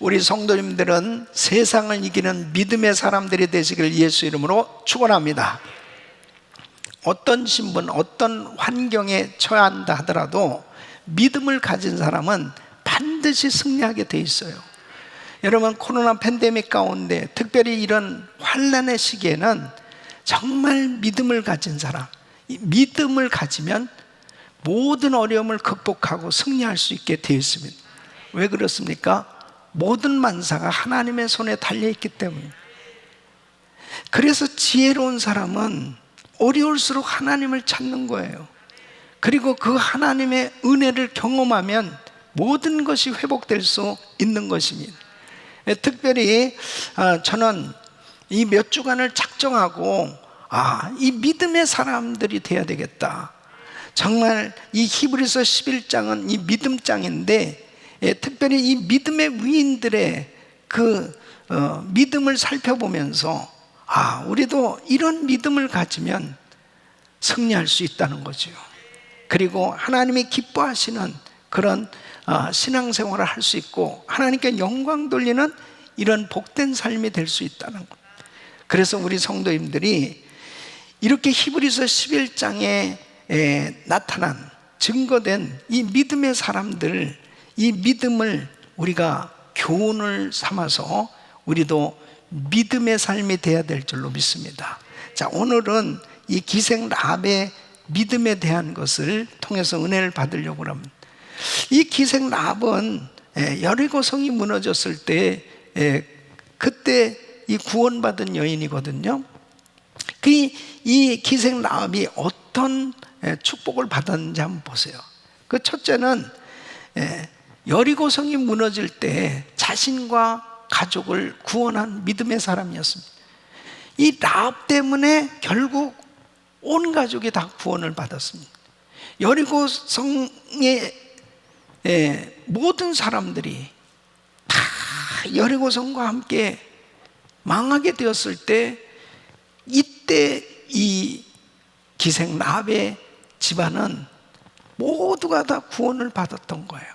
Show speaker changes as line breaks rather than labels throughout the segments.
우리 성도님들은 세상을 이기는 믿음의 사람들이 되시기를 예수 이름으로 축원합니다. 어떤 신분, 어떤 환경에 처한다 하더라도 믿음을 가진 사람은 반드시 승리하게 돼 있어요. 여러분, 코로나 팬데믹 가운데 특별히 이런 환난의 시기에는 정말 믿음을 가진 사람, 이 믿음을 가지면 모든 어려움을 극복하고 승리할 수 있게 되어 있습니다. 왜 그렇습니까? 모든 만사가 하나님의 손에 달려있기 때문에. 그래서 지혜로운 사람은 어려울수록 하나님을 찾는 거예요. 그리고 그 하나님의 은혜를 경험하면 모든 것이 회복될 수 있는 것입니다. 특별히 저는 이 몇 주간을 작정하고 이 믿음의 사람들이 돼야 되겠다. 정말 이 히브리서 11장은 이 믿음장인데, 특별히 이 믿음의 위인들의 그 믿음을 살펴보면서 우리도 이런 믿음을 가지면 승리할 수 있다는 거죠. 그리고 하나님이 기뻐하시는 그런 신앙생활을 할 수 있고 하나님께 영광 돌리는 이런 복된 삶이 될 수 있다는 것. 그래서 우리 성도님들이 이렇게 히브리서 11장에 나타난 증거된 이 믿음의 사람들, 이 믿음을 우리가 교훈을 삼아서 우리도 믿음의 삶이 되어야 될 줄로 믿습니다. 자, 오늘은 이 기생 라합의 믿음에 대한 것을 통해서 은혜를 받으려고 합니다. 이 기생 라합은 여리고 성이 무너졌을 때 그때 이 구원받은 여인이거든요. 이 기생 라합이 어떤 축복을 받았는지 한번 보세요. 그 첫째는 여리고 성이 무너질 때 자신과 가족을 구원한 믿음의 사람이었습니다. 이 라합 때문에 결국 온 가족이 다 구원을 받았습니다. 여리고 성의 모든 사람들이 다 여리고 성과 함께 망하게 되었을 때, 이때 이 기생 라합의 집안은 모두가 다 구원을 받았던 거예요.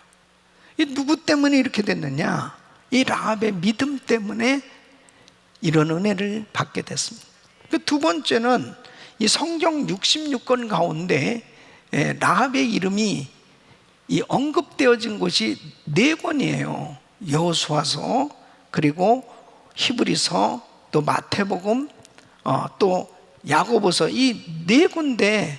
이 누구 때문에 이렇게 됐느냐? 이 라합의 믿음 때문에 이런 은혜를 받게 됐습니다. 두 번째는 이 성경 66권 가운데 라합의 이름이 이 언급되어진 곳이 4권이에요. 여호수아서, 그리고 히브리서, 또 마태복음, 또 야고보서, 이 4군데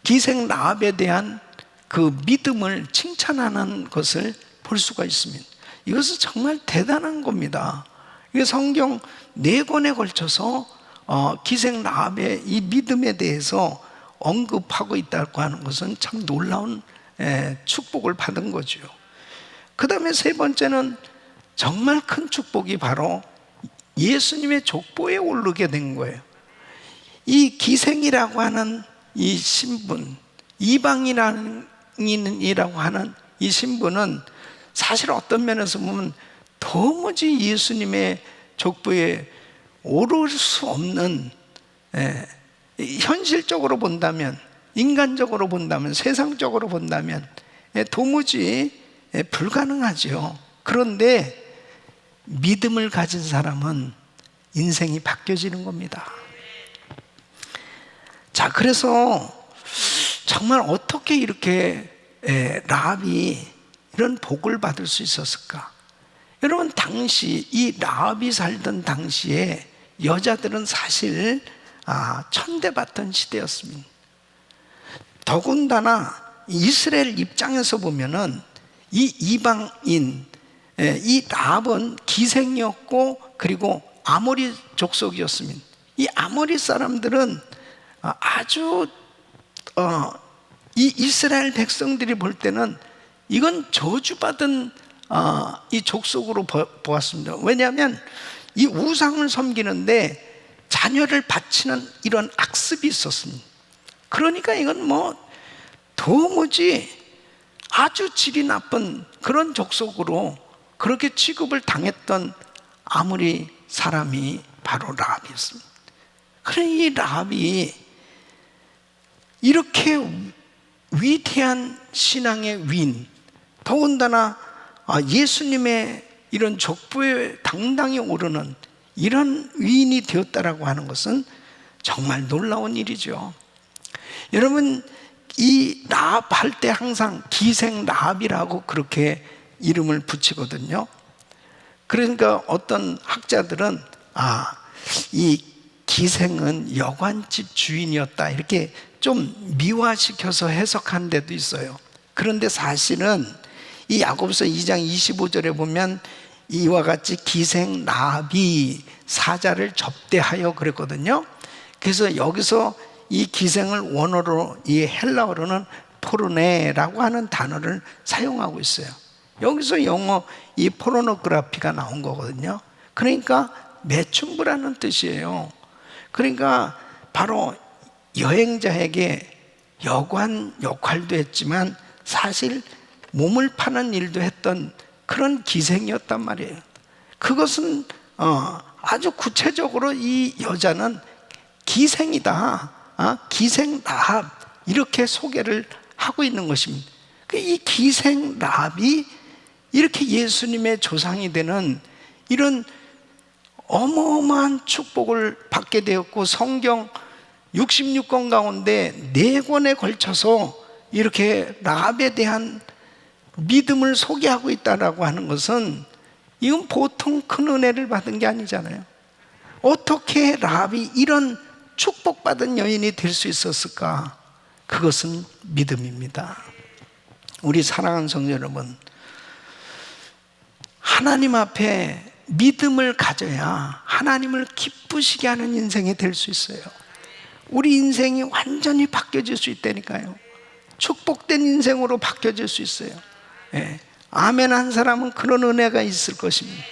기생 라합에 대한 그 믿음을 칭찬하는 것을 볼 수가 있습니다. 이것은 정말 대단한 겁니다. 이게 성경 4권에 걸쳐서 기생 라합의 이 믿음에 대해서 언급하고 있다고 하는 것은 참 놀라운 축복을 받은 거죠. 그 다음에 세 번째는 정말 큰 축복이 바로 예수님의 족보에 오르게 된 거예요. 이 기생이라고 하는 이 신분, 이방인이라고 하는 이 신분은 사실 어떤 면에서 보면 도무지 예수님의 족보에 오를 수 없는, 현실적으로 본다면, 인간적으로 본다면, 세상적으로 본다면 도무지 불가능하죠. 그런데 믿음을 가진 사람은 인생이 바뀌어지는 겁니다. 자, 그래서 정말 어떻게 이렇게 라합이 이런 복을 받을 수 있었을까? 여러분, 당시 이 라합이 살던 당시에 여자들은 사실 천대받던 시대였습니다. 더군다나 이스라엘 입장에서 보면은 이 이방인, 이 라합은 기생이었고 그리고 아모리 족속이었습니다. 이 아모리 사람들은 아주 이 이스라엘 백성들이 볼 때는 이건 저주받은 이 족속으로 보았습니다. 왜냐하면 이 우상을 섬기는데 자녀를 바치는 이런 악습이 있었습니다. 그러니까 이건 도무지 아주 질이 나쁜 그런 족속으로 그렇게 취급을 당했던 아모리 사람이 바로 라합이었습니다. 그래, 이 라합이 이렇게 위대한 신앙의 위인, 더군다나 예수님의 이런 족보에 당당히 오르는 이런 위인이 되었다라고 하는 것은 정말 놀라운 일이죠. 여러분, 이 라합 할 때 항상 기생 라합이라고 그렇게 이름을 붙이거든요. 그러니까 어떤 학자들은 이 기생은 여관집 주인이었다 이렇게 좀 미화시켜서 해석한 데도 있어요. 그런데 사실은 이 야고보서 2장 25절에 보면 이와 같이 기생 라합이 사자를 접대하여 그랬거든요. 그래서 여기서 이 기생을 원어로, 이 헬라어로는 포르네라고 하는 단어를 사용하고 있어요. 여기서 영어 이 포르노그라피가 나온 거거든요. 그러니까 매춘부라는 뜻이에요. 그러니까 바로 여행자에게 여관 역할도 했지만 사실 몸을 파는 일도 했던 그런 기생이었단 말이에요. 그것은 아주 구체적으로 이 여자는 기생이다, 기생 라합 이렇게 소개를 하고 있는 것입니다. 이 기생 라합이 이렇게 예수님의 조상이 되는 이런 어마어마한 축복을 받게 되었고, 성경 66권 가운데 4권에 걸쳐서 이렇게 라합에 대한 믿음을 소개하고 있다라고 하는 것은 이건 보통 큰 은혜를 받은 게 아니잖아요. 어떻게 라합이 이런 축복받은 여인이 될 수 있었을까? 그것은 믿음입니다. 우리 사랑하는 성도 여러분, 하나님 앞에 믿음을 가져야 하나님을 기쁘시게 하는 인생이 될 수 있어요. 우리 인생이 완전히 바뀌어질 수 있다니까요. 축복된 인생으로 바뀌어질 수 있어요. 아멘 한 사람은 그런 은혜가 있을 것입니다.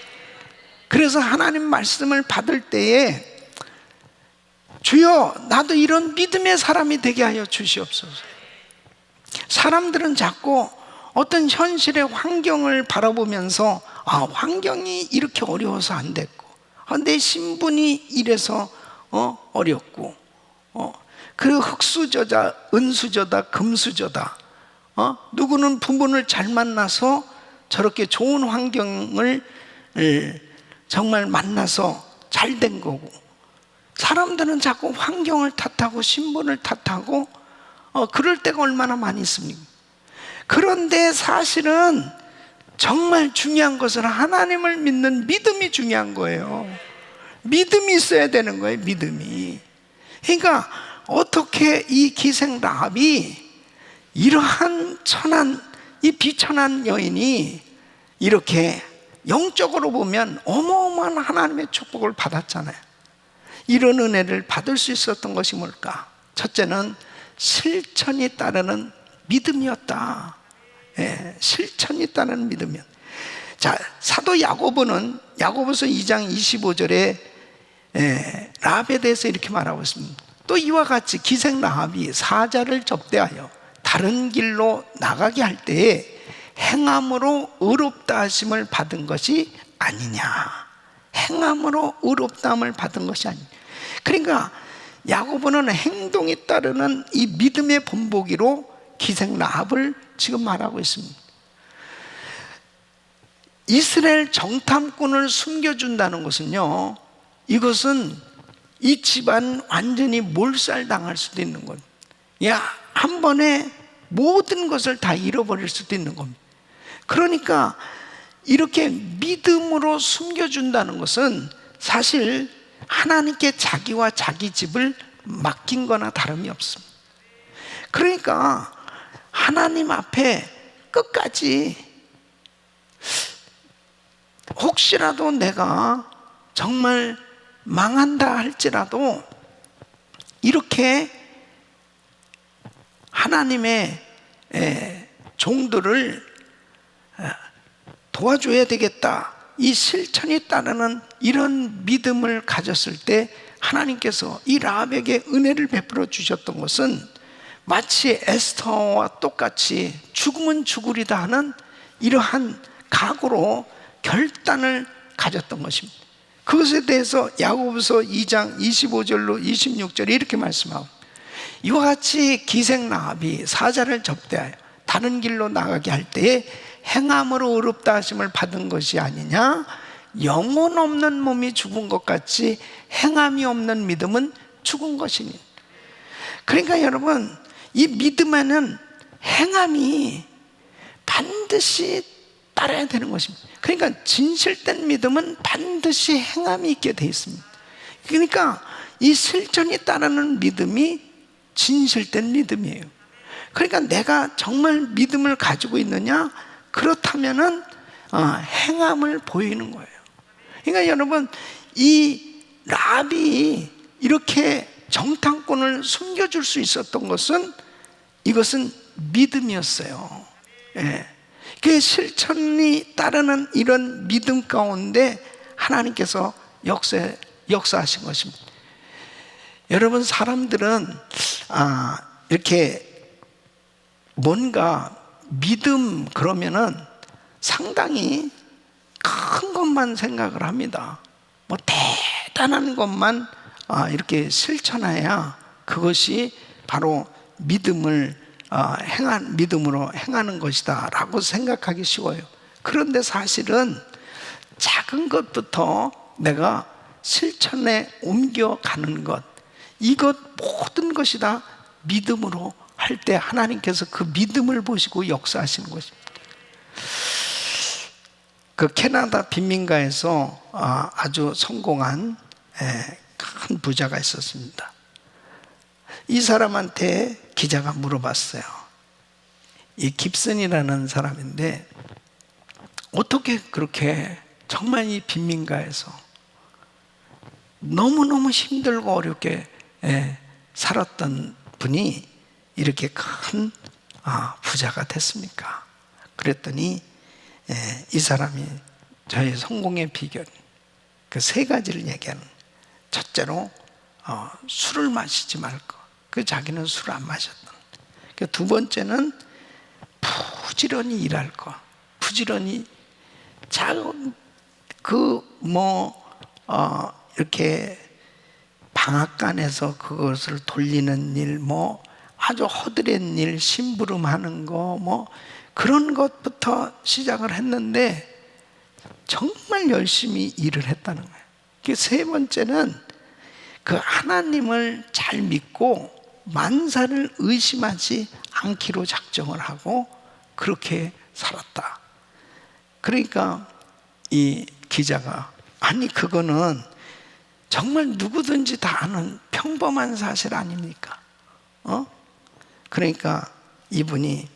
그래서 하나님 말씀을 받을 때에 주여 나도 이런 믿음의 사람이 되게 하여 주시옵소서. 사람들은 자꾸 어떤 현실의 환경을 바라보면서 환경이 이렇게 어려워서 안 됐고, 내 신분이 이래서 어렵고, 그 흙수저다, 은수저다, 금수저다, 누구는 부모를 잘 만나서 저렇게 좋은 환경을 정말 만나서 잘 된 거고, 사람들은 자꾸 환경을 탓하고 신분을 탓하고 그럴 때가 얼마나 많이 있습니까? 그런데 사실은 정말 중요한 것은 하나님을 믿는 믿음이 중요한 거예요. 믿음이 있어야 되는 거예요. 믿음이. 그러니까 어떻게 이 기생 라합이 이러한 천한, 이 비천한 여인이 이렇게 영적으로 보면 어마어마한 하나님의 축복을 받았잖아요. 이런 은혜를 받을 수 있었던 것이 뭘까? 첫째는 실천이 따르는 믿음이었다. 실천이 따르는 믿음이었다. 자, 사도 야고보는 야고보서 2장 25절에 라합에 대해서 이렇게 말하고 있습니다. 또 이와 같이 기생 라합이 사자를 접대하여 다른 길로 나가게 할 때에 행함으로 의롭다 하심을 받은 것이 아니냐. 행함으로 의롭다함을 받은 것이 아니냐. 그러니까 야고보는 행동에 따르는 이 믿음의 본보기로 기생 라합을 지금 말하고 있습니다. 이스라엘 정탐꾼을 숨겨준다는 것은요, 이것은 이 집안 완전히 몰살당할 수도 있는 겁니다. 한 번에 모든 것을 다 잃어버릴 수도 있는 겁니다. 그러니까 이렇게 믿음으로 숨겨준다는 것은 사실 하나님께 자기와 자기 집을 맡긴 거나 다름이 없습니다. 그러니까 하나님 앞에 끝까지 혹시라도 내가 정말 망한다 할지라도 이렇게 하나님의 종들을 도와줘야 되겠다, 이 실천이 따르는 이런 믿음을 가졌을 때 하나님께서 이 라합에게 은혜를 베풀어 주셨던 것은 마치 에스더와 똑같이 죽으면 죽으리다 하는 이러한 각오로 결단을 가졌던 것입니다. 그것에 대해서 야고보서 2장 25절로 26절에 이렇게 말씀하고, 이와 같이 기생 라합이 사자를 접대하여 다른 길로 나가게 할 때에 행함으로 의롭다 하심을 받은 것이 아니냐? 영혼 없는 몸이 죽은 것 같이 행함이 없는 믿음은 죽은 것이니. 그러니까 여러분, 이 믿음에는 행함이 반드시 따라야 되는 것입니다. 그러니까 진실된 믿음은 반드시 행함이 있게 되어 있습니다. 그러니까 이 실천이 따르는 믿음이 진실된 믿음이에요. 그러니까 내가 정말 믿음을 가지고 있느냐? 그렇다면은 행함을 보이는 거예요. 그러니까 여러분, 이 라합이 이렇게 정탐꾼을 숨겨줄 수 있었던 것은 이것은 믿음이었어요. 예. 그 실천이 따르는 이런 믿음 가운데 하나님께서 역사하신 것입니다. 여러분, 사람들은 이렇게 뭔가 믿음 그러면은 상당히 큰 것만 생각을 합니다. 뭐 대단한 것만 이렇게 실천해야 그것이 바로 믿음으로 행하는 것이다 라고 생각하기 쉬워요. 그런데 사실은 작은 것부터 내가 실천에 옮겨가는 것, 이것 모든 것이 다 믿음으로 할 때 하나님께서 그 믿음을 보시고 역사하시는 것입니다. 그 캐나다 빈민가에서 아주 성공한 큰 부자가 있었습니다. 이 사람한테 기자가 물어봤어요. 이 깁슨이라는 사람인데 어떻게 그렇게 정말 이 빈민가에서 너무너무 힘들고 어렵게 살았던 분이 이렇게 큰 부자가 됐습니까? 그랬더니 이 사람이 저의 성공의 비결 그 세 가지를 얘기하는, 첫째로 술을 마시지 말 것. 그 자기는 술을 안 마셨던. 두 번째는 부지런히 일할 것. 부지런히 이렇게 방앗간에서 그것을 돌리는 일, 아주 허드렛 일, 심부름하는 거, 그런 것부터 시작을 했는데 정말 열심히 일을 했다는 거예요. 세 번째는 그 하나님을 잘 믿고 만사를 의심하지 않기로 작정을 하고 그렇게 살았다. 그러니까 이 기자가, 아니 그거는 정말 누구든지 다 아는 평범한 사실 아닙니까? 그러니까 이분이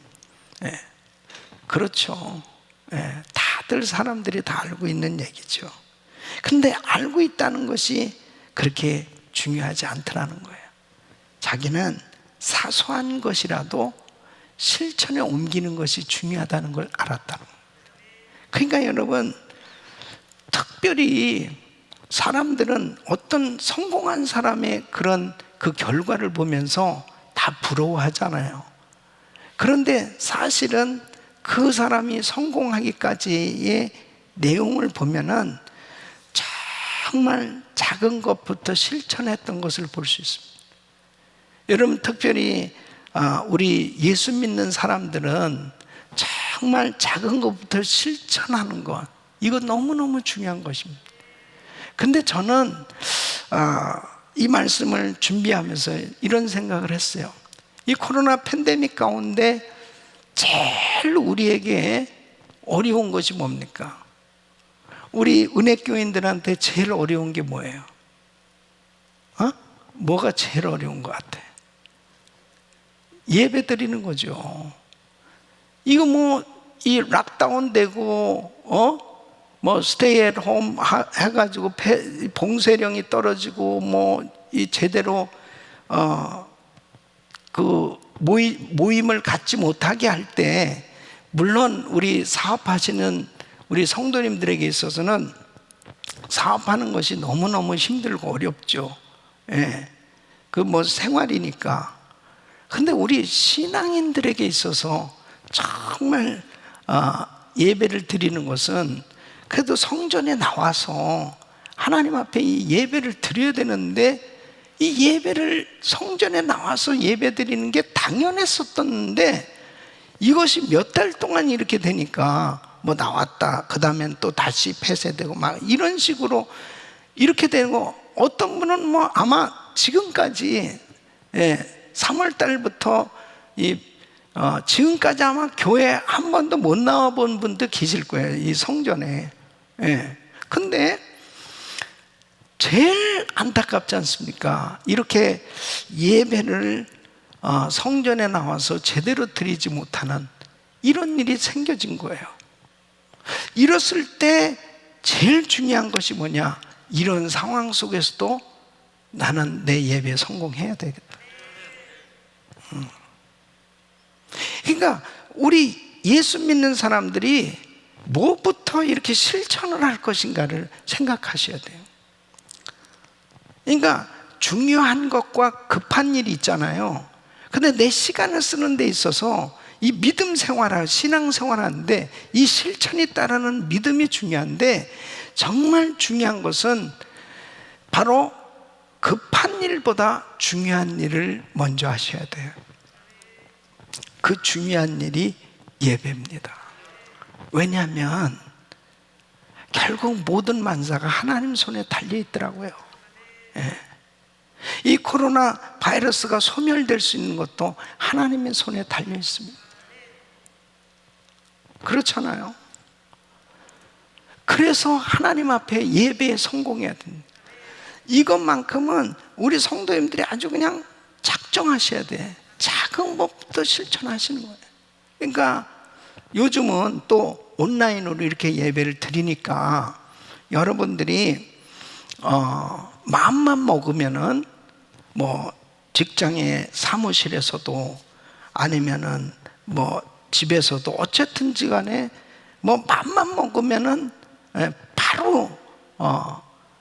그렇죠. 다들 사람들이 다 알고 있는 얘기죠. 근데 알고 있다는 것이 그렇게 중요하지 않더라는 거예요. 자기는 사소한 것이라도 실천에 옮기는 것이 중요하다는 걸 알았다는 거예요. 그러니까 여러분, 특별히 사람들은 어떤 성공한 사람의 그런 그 결과를 보면서 다 부러워하잖아요. 그런데 사실은 그 사람이 성공하기까지의 내용을 보면은 정말 작은 것부터 실천했던 것을 볼 수 있습니다. 여러분, 특별히 우리 예수 믿는 사람들은 정말 작은 것부터 실천하는 것, 이거 너무너무 중요한 것입니다. 근데 저는 이 말씀을 준비하면서 이런 생각을 했어요. 이 코로나 팬데믹 가운데 제일 우리에게 어려운 것이 뭡니까? 우리 은혜교인들한테 제일 어려운 게 뭐예요? 뭐가 제일 어려운 것 같아? 예배 드리는 거죠. 이거 이 락다운 되고 스테이 앳 홈 해가지고 봉쇄령이 떨어지고 이 제대로 그 모임을 갖지 못하게 할 때, 물론 우리 사업하시는 우리 성도님들에게 있어서는 사업하는 것이 너무너무 힘들고 어렵죠. 그 생활이니까. 근데 우리 신앙인들에게 있어서 정말 예배를 드리는 것은 그래도 성전에 나와서 하나님 앞에 이 예배를 드려야 되는데, 이 예배를 성전에 나와서 예배 드리는 게 당연했었던데 이것이 몇 달 동안 이렇게 되니까 뭐 나왔다, 그 다음엔 또 다시 폐쇄되고 막 이런 식으로 이렇게 되는 거, 어떤 분은 뭐 아마 지금까지 3월 달부터 지금까지 아마 교회 한 번도 못 나와본 분도 계실 거예요, 이 성전에. 근데 제일 안타깝지 않습니까? 이렇게 예배를 성전에 나와서 제대로 드리지 못하는 이런 일이 생겨진 거예요. 이랬을 때 제일 중요한 것이 뭐냐? 이런 상황 속에서도 나는 내 예배에 성공해야 되겠다. 그러니까 우리 예수 믿는 사람들이 뭐부터 이렇게 실천을 할 것인가를 생각하셔야 돼요. 그러니까 중요한 것과 급한 일이 있잖아요. 근데 내 시간을 쓰는 데 있어서 이 믿음 생활, 신앙 생활하는데 이 실천이 따르는 믿음이 중요한데, 정말 중요한 것은 바로 급한 일보다 중요한 일을 먼저 하셔야 돼요. 그 중요한 일이 예배입니다. 왜냐하면 결국 모든 만사가 하나님 손에 달려 있더라고요. 이 코로나 바이러스가 소멸될 수 있는 것도 하나님의 손에 달려 있습니다. 그렇잖아요. 그래서 하나님 앞에 예배에 성공해야 됩니다. 이것만큼은 우리 성도님들이 아주 그냥 작정하셔야 돼. 작은 법부터 실천하시는 거예요. 그러니까 요즘은 또 온라인으로 이렇게 예배를 드리니까 여러분들이 마음만 먹으면은 뭐 직장의 사무실에서도 아니면은 뭐 집에서도 어쨌든지 간에 뭐 맘만 먹으면은 바로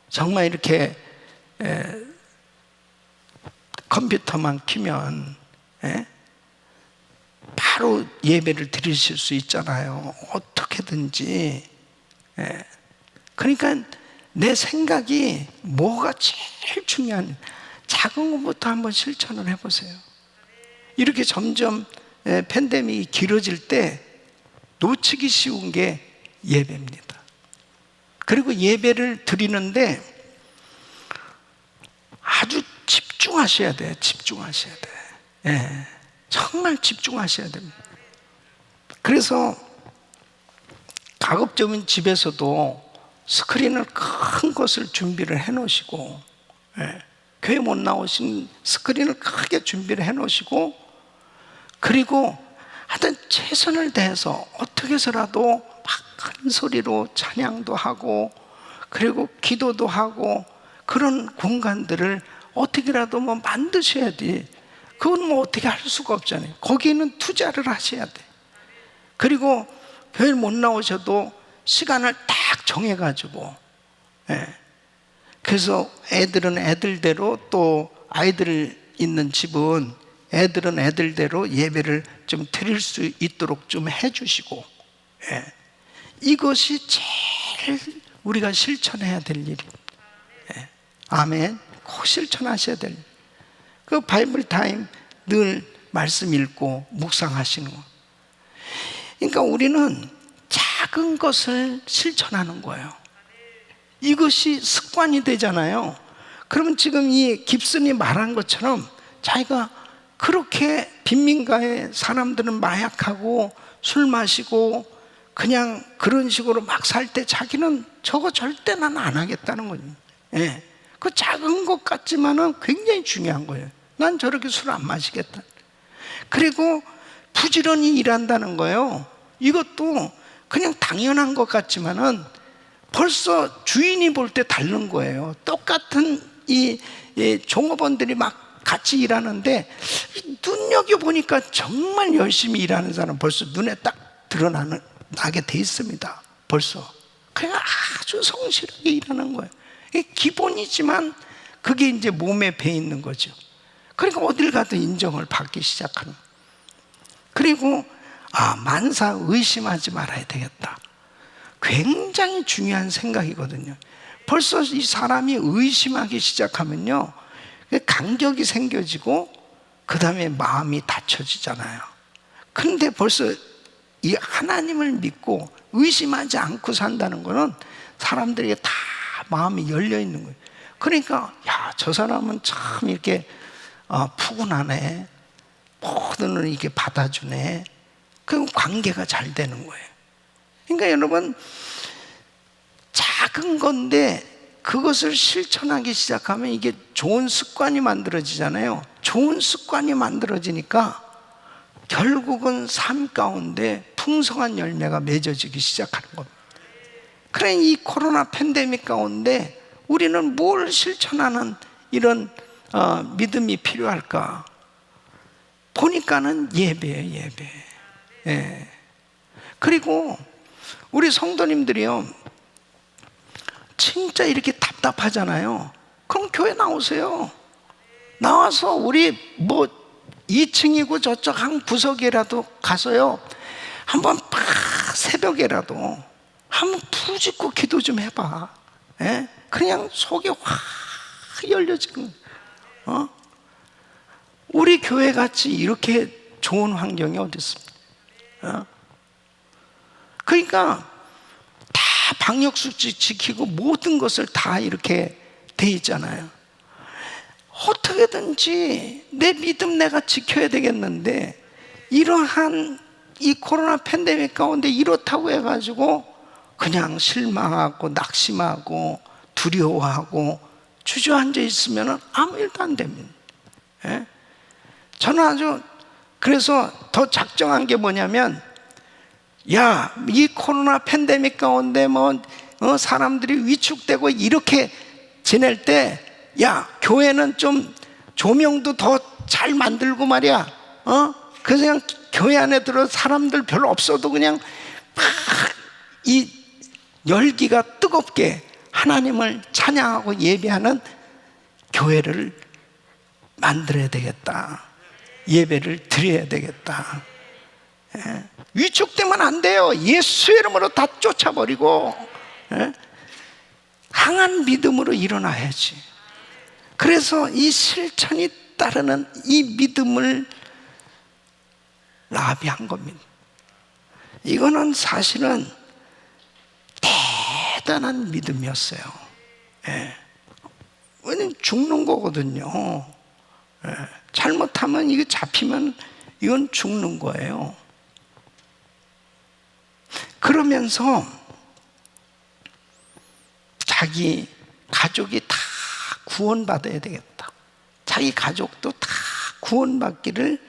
정말 이렇게 컴퓨터만 켜면 바로 예배를 드리실 수 있잖아요. 어떻게든지. 그러니까 내 생각이 뭐가 제일 중요한, 작은 것부터 한번 실천을 해보세요. 이렇게 점점 팬데믹이 길어질 때 놓치기 쉬운 게 예배입니다. 그리고 예배를 드리는데 아주 집중하셔야 돼요. 집중하셔야 돼요. 정말 집중하셔야 됩니다. 그래서 가급적이면 집에서도 스크린을 큰 것을 준비를 해 놓으시고, 교회 못 나오신 스크린을 크게 준비를 해 놓으시고, 그리고 하여튼 최선을 다해서 어떻게 해서라도 막 큰 소리로 찬양도 하고 그리고 기도도 하고 그런 공간들을 어떻게라도 뭐 만드셔야 돼. 그건 뭐 어떻게 할 수가 없잖아요. 거기에는 투자를 하셔야 돼. 그리고 교회 못 나오셔도 시간을 딱 정해가지고, 그래서 애들은 애들대로, 또 아이들 있는 집은 애들은 애들대로 예배를 좀 드릴 수 있도록 좀 해주시고, 이것이 제일 우리가 실천해야 될 일입니다. 아멘. 꼭 실천하셔야 될 일. 그 바이블 타임 늘 말씀 읽고 묵상하시는 거. 그러니까 우리는 작은 것을 실천하는 거예요. 이것이 습관이 되잖아요. 그러면 지금 이 깁슨이 말한 것처럼 자기가 그렇게 빈민가에 사람들은 마약하고 술 마시고 그냥 그런 식으로 막 살 때 자기는 저거 절대 난 안 하겠다는 거예요. 그 작은 것 같지만은 굉장히 중요한 거예요. 난 저렇게 술 안 마시겠다. 그리고 부지런히 일한다는 거예요. 이것도 그냥 당연한 것 같지만은 벌써 주인이 볼 때 다른 거예요. 똑같은 이 종업원들이 막 같이 일하는데 눈여겨보니까 정말 열심히 일하는 사람 벌써 눈에 딱 나게 돼 있습니다. 벌써. 그냥 아주 성실하게 일하는 거예요. 이게 기본이지만 그게 이제 몸에 배 있는 거죠. 그러니까 어딜 가도 인정을 받기 시작하는. 그리고 만사 의심하지 말아야 되겠다. 굉장히 중요한 생각이거든요. 벌써 이 사람이 의심하기 시작하면요, 간격이 생겨지고 그 다음에 마음이 닫혀지잖아요. 근데 벌써 이 하나님을 믿고 의심하지 않고 산다는 거는 사람들에게 다 마음이 열려 있는 거예요. 그러니까 야, 저 사람은 참 이렇게 푸근하네, 모든 걸 이렇게 받아주네. 그럼 관계가 잘 되는 거예요. 그러니까 여러분, 작은 건데 그것을 실천하기 시작하면 이게 좋은 습관이 만들어지잖아요. 좋은 습관이 만들어지니까 결국은 삶 가운데 풍성한 열매가 맺어지기 시작하는 겁니다. 그래, 이 코로나 팬데믹 가운데 우리는 뭘 실천하는 이런 믿음이 필요할까? 보니까는 예배예요, 예배. 예. 그리고 우리 성도님들이요, 진짜 이렇게 답답하잖아요. 그럼 교회 나오세요. 나와서 우리 2층이고 저쪽 한 구석이라도 가서요, 한번 팍 새벽에라도 한번 부르짖고 기도 좀 해봐. 예? 그냥 속이 확 열려지고. 우리 교회 같이 이렇게 좋은 환경이 어디 있습니까? 그러니까 다 방역수칙 지키고 모든 것을 다 이렇게 돼 있잖아요. 어떻게든지 내 믿음 내가 지켜야 되겠는데, 이러한 이 코로나 팬데믹 가운데 이렇다고 해가지고 그냥 실망하고 낙심하고 두려워하고 주저앉아 있으면 아무 일도 안 됩니다. 예? 저는 아주 그래서 더 작정한 게 뭐냐면, 야, 이 코로나 팬데믹 가운데 사람들이 위축되고 이렇게 지낼 때, 야, 교회는 좀 조명도 더 잘 만들고 말이야. 그래서 그냥 교회 안에 들어 사람들 별로 없어도 그냥 막 이 열기가 뜨겁게 하나님을 찬양하고 예배하는 교회를 만들어야 되겠다. 예배를 드려야 되겠다. 예. 위축되면 안 돼요. 예수 이름으로 다 쫓아버리고, 예? 강한 믿음으로 일어나야지. 그래서 이 실천이 따르는 이 믿음을 나비한 겁니다. 이거는 사실은 대단한 믿음이었어요. 예. 왜냐면 죽는 거거든요. 예. 잘못하면 이게 잡히면 이건 죽는 거예요. 그러면서 자기 가족이 다 구원받아야 되겠다. 자기 가족도 다 구원받기를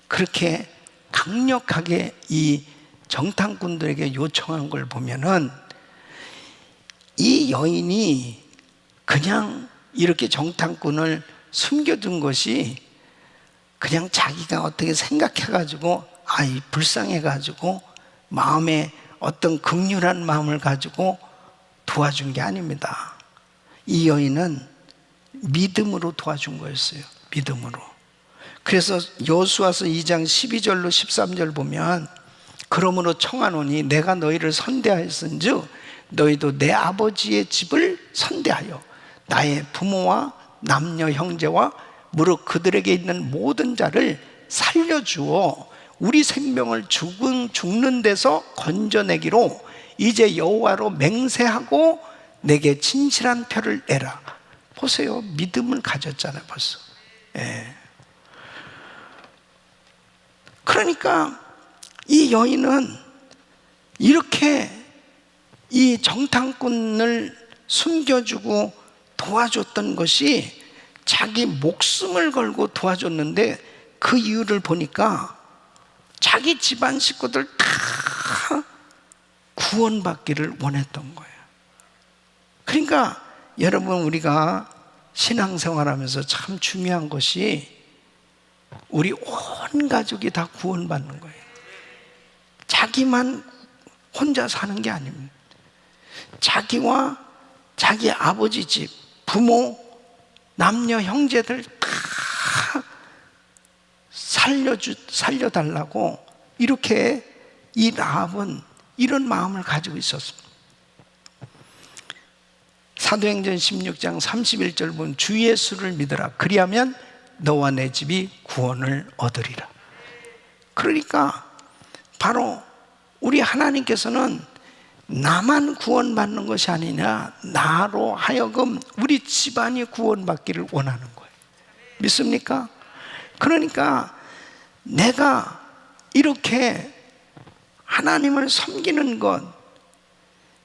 그렇게 강력하게 이 정탐꾼들에게 요청한 걸 보면은, 이 여인이 그냥 이렇게 정탐꾼을 숨겨둔 것이 그냥 자기가 어떻게 생각해가지고, 불쌍해가지고 마음에 어떤 긍휼한 마음을 가지고 도와준 게 아닙니다. 이 여인은 믿음으로 도와준 거였어요. 믿음으로. 그래서 여호수아서 2장 12절로 13절 보면, 그러므로 청하노니 내가 너희를 선대하였은즉 너희도 내 아버지의 집을 선대하여 나의 부모와 남녀 형제와 무릇 그들에게 있는 모든 자를 살려주어 우리 생명을 죽는 데서 건져내기로 이제 여호와로 맹세하고 내게 진실한 표를 내라. 보세요, 믿음을 가졌잖아요 벌써. 예. 그러니까 이 여인은 이렇게 이 정탐꾼을 숨겨주고 도와줬던 것이 자기 목숨을 걸고 도와줬는데, 그 이유를 보니까 자기 집안 식구들 다 구원받기를 원했던 거예요. 그러니까 여러분, 우리가 신앙생활하면서 참 중요한 것이 우리 온 가족이 다 구원받는 거예요. 자기만 혼자 사는 게 아닙니다. 자기와 자기 아버지 집, 부모, 남녀 형제들 다 살려달라고 이렇게 이 라합은 이런 마음을 가지고 있었습니다. 사도행전 16장 31절 보면, 주 예수를 믿으라. 그리하면 너와 내 집이 구원을 얻으리라. 그러니까 바로 우리 하나님께서는 나만 구원받는 것이 아니라 나로 하여금 우리 집안이 구원받기를 원하는 거예요. 믿습니까? 그러니까 내가 이렇게 하나님을 섬기는 것,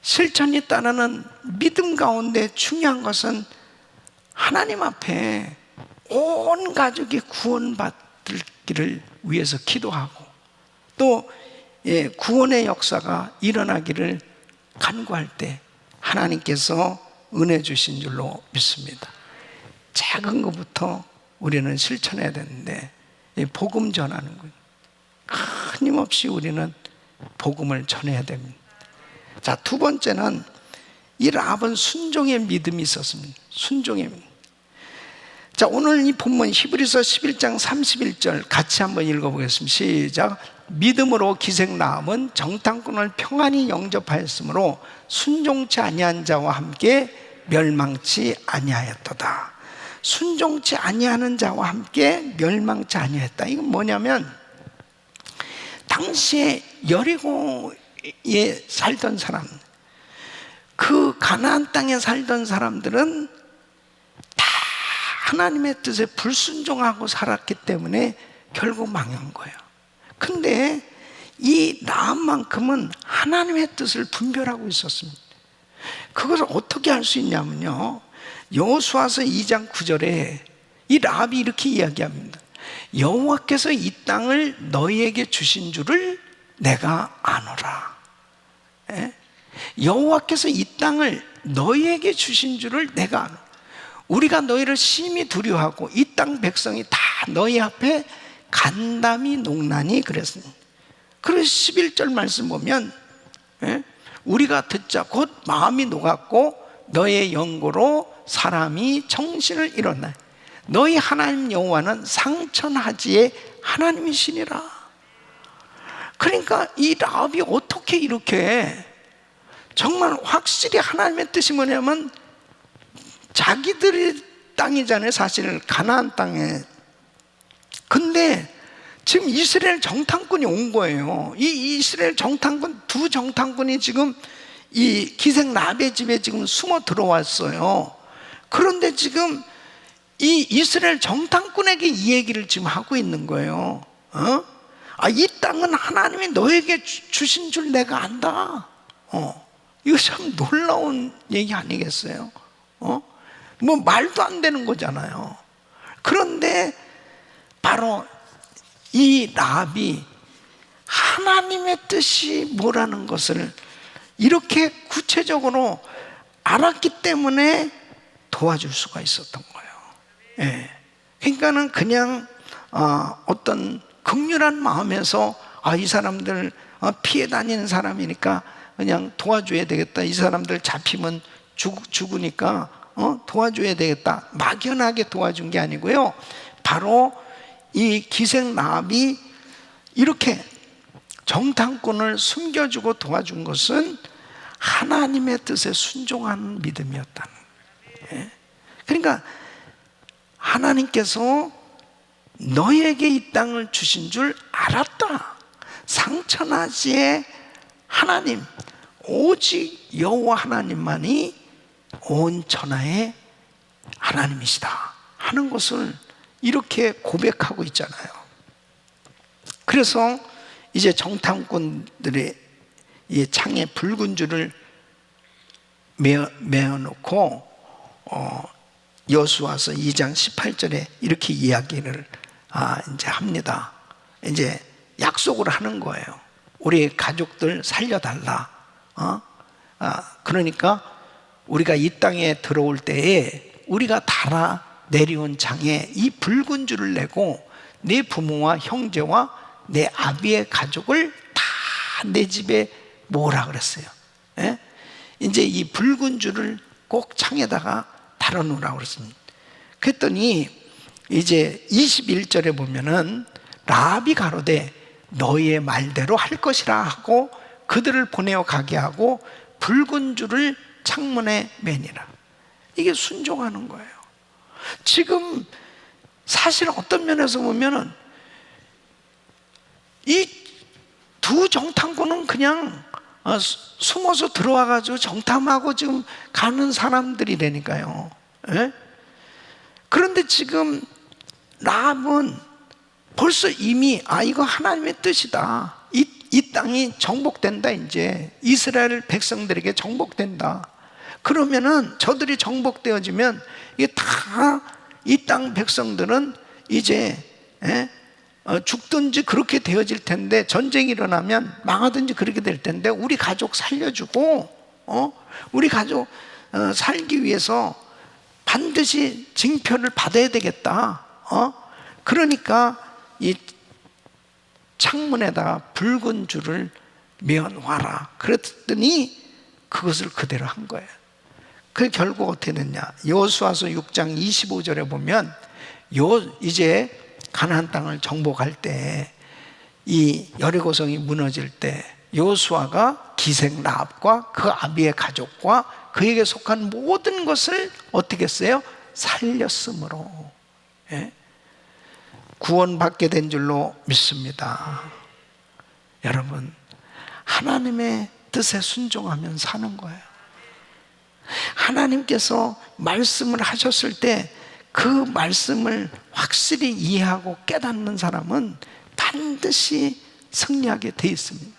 실천이 따르는 믿음 가운데 중요한 것은 하나님 앞에 온 가족이 구원받기를 위해서 기도하고 또 구원의 역사가 일어나기를 간구할 때 하나님께서 은혜 주신 줄로 믿습니다. 작은 것부터 우리는 실천해야 되는데 복음 전하는 것, 끊임없이 우리는 복음을 전해야 됩니다. 자, 두 번째는 이 라합은 순종의 믿음이 있었습니다. 순종의 믿음. 자, 오늘 이 본문 히브리서 11장 31절 같이 한번 읽어보겠습니다. 시작. 믿음으로 기생 라합은 정탐꾼을 평안히 영접하였으므로 순종치 아니한 자와 함께 멸망치 아니하였도다. 순종치 아니하는 자와 함께 멸망치 아니하였다. 이건 뭐냐면 당시에 여리고에 살던 사람, 그 가나안 땅에 살던 사람들은 다 하나님의 뜻에 불순종하고 살았기 때문에 결국 망한 거예요. 근데 이 라합만큼은 하나님의 뜻을 분별하고 있었습니다. 그것을 어떻게 할 수 있냐면요, 여호수아서 2장 9절에 이 라합이 이렇게 이야기합니다. 여호와께서 이 땅을 너희에게 주신 줄을 내가 아노라. 여호와께서 이 땅을 너희에게 주신 줄을 내가 아노라. 우리가 너희를 심히 두려워하고 이 땅 백성이 다 너희 앞에 간담이 농나니 그랬습니다. 그래서 11절 말씀 보면 우리가 듣자 곧 마음이 녹았고 너의 연고로 사람이 정신을 잃었나니 너희 하나님 여호와는 상천하지의 하나님이시니라. 그러니까 이 라합이 어떻게 이렇게 정말 확실히 하나님의 뜻이 뭐냐면 자기들의 땅이잖아요, 사실 가나안 땅에. 근데 지금 이스라엘 정탐꾼이 온 거예요. 이 이스라엘 정탐꾼, 두 정탐꾼이 지금 이 기생 라합의 집에 지금 숨어 들어왔어요. 그런데 지금 이 이스라엘 정탐꾼에게 이 얘기를 지금 하고 있는 거예요. 이 땅은 하나님이 너에게 주신 줄 내가 안다. 이거 참 놀라운 얘기 아니겠어요? 뭐 말도 안 되는 거잖아요. 그런데 바로 이 라합이 하나님의 뜻이 뭐라는 것을 이렇게 구체적으로 알았기 때문에 도와줄 수가 있었던 거예요. 그러니까는 그냥 어떤 긍휼한 마음에서 이 사람들 피해 다니는 사람이니까 그냥 도와줘야 되겠다, 이 사람들 잡히면 죽으니까 도와줘야 되겠다, 막연하게 도와준 게 아니고요, 바로 이 기생 라합이 이렇게 정탐꾼을 숨겨주고 도와준 것은 하나님의 뜻에 순종하는 믿음이었다는 거예요. 그러니까 하나님께서 너에게 이 땅을 주신 줄 알았다. 상천하지의 하나님, 오직 여호와 하나님만이 온 천하의 하나님이시다 하는 것을 이렇게 고백하고 있잖아요. 그래서 이제 정탐꾼들의 이 창에 붉은 줄을 메어놓고 여호수아서 2장 18절에 이렇게 이야기를 이제 합니다. 이제 약속을 하는 거예요. 우리 가족들 살려달라. 그러니까 우리가 이 땅에 들어올 때에 우리가 달아 내려온 창에 이 붉은 줄을 내고 내 부모와 형제와 내 아비의 가족을 다 내 집에 모으라 그랬어요. 이제 이 붉은 줄을 꼭 창에다가 달아놓으라고 그랬습니다. 그랬더니 이제 21절에 보면은 라합이 가로되 너희의 말대로 할 것이라 하고 그들을 보내어 가게 하고 붉은 줄을 창문에 매니라. 이게 순종하는 거예요. 지금 사실 어떤 면에서 보면은 이 두 정탐꾼은 그냥 숨어서 들어와가지고 정탐하고 지금 가는 사람들이라니까요. 예? 그런데 지금 라합은 벌써 이미 이거 하나님의 뜻이다. 이 땅이 정복된다. 이제 이스라엘 백성들에게 정복된다. 그러면은 저들이 정복되어지면 이게 다 이 땅 백성들은 이제 죽든지 그렇게 되어질 텐데, 전쟁이 일어나면 망하든지 그렇게 될 텐데, 우리 가족 살려주고 우리 가족 살기 위해서 반드시 징표를 받아야 되겠다. 그러니까 이 창문에다가 붉은 줄을 메어놔라. 그랬더니 그것을 그대로 한 거예요. 그 결국 어떻게 됐냐? 여호수아서 6장 25절에 보면 이제 가나안 땅을 정복할 때, 이 여리고성이 무너질 때 여호수아가 기생 라합과 그 아비의 가족과 그에게 속한 모든 것을 어떻게 했어요? 살렸으므로 구원받게 된 줄로 믿습니다. 여러분, 하나님의 뜻에 순종하면 사는 거예요. 하나님께서 말씀을 하셨을 때 그 말씀을 확실히 이해하고 깨닫는 사람은 반드시 승리하게 돼 있습니다.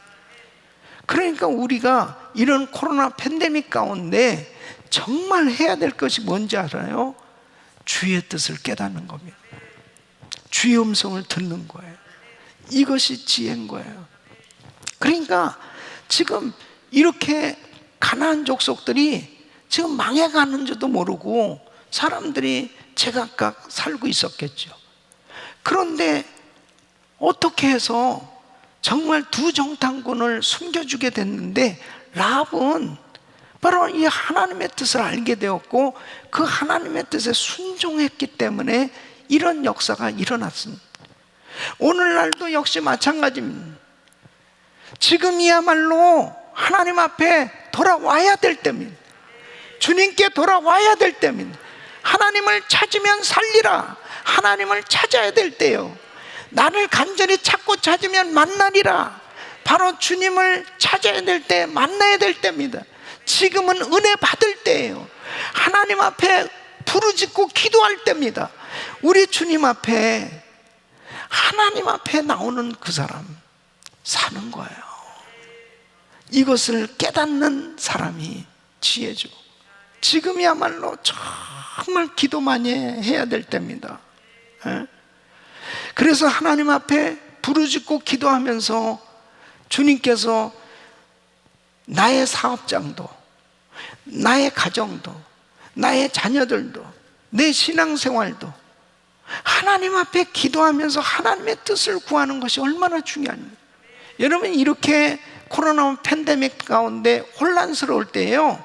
그러니까 우리가 이런 코로나 팬데믹 가운데 정말 해야 될 것이 뭔지 알아요? 주의 뜻을 깨닫는 겁니다. 주의 음성을 듣는 거예요. 이것이 지혜인 거예요. 그러니까 지금 이렇게 가나안 족속들이 지금 망해가는 줄도 모르고 사람들이 제각각 살고 있었겠죠. 그런데 어떻게 해서 정말 두 정탐꾼을 숨겨주게 됐는데, 라합은 바로 이 하나님의 뜻을 알게 되었고 그 하나님의 뜻에 순종했기 때문에 이런 역사가 일어났습니다. 오늘날도 역시 마찬가지입니다. 지금이야말로 하나님 앞에 돌아와야 될 때입니다. 주님께 돌아와야 될 때입니다. 하나님을 찾으면 살리라. 하나님을 찾아야 될 때요. 나를 간절히 찾고 찾으면 만나리라. 바로 주님을 찾아야 될 때, 만나야 될 때입니다. 지금은 은혜 받을 때예요. 하나님 앞에 부르짖고 기도할 때입니다. 우리 주님 앞에, 하나님 앞에 나오는 그 사람 사는 거예요. 이것을 깨닫는 사람이 지혜죠. 지금이야말로 정말 기도 많이 해야 될 때입니다. 그래서 하나님 앞에 부르짖고 기도하면서 주님께서 나의 사업장도, 나의 가정도, 나의 자녀들도, 내 신앙생활도 하나님 앞에 기도하면서 하나님의 뜻을 구하는 것이 얼마나 중요합니까? 여러분, 이렇게 코로나 팬데믹 가운데 혼란스러울 때예요,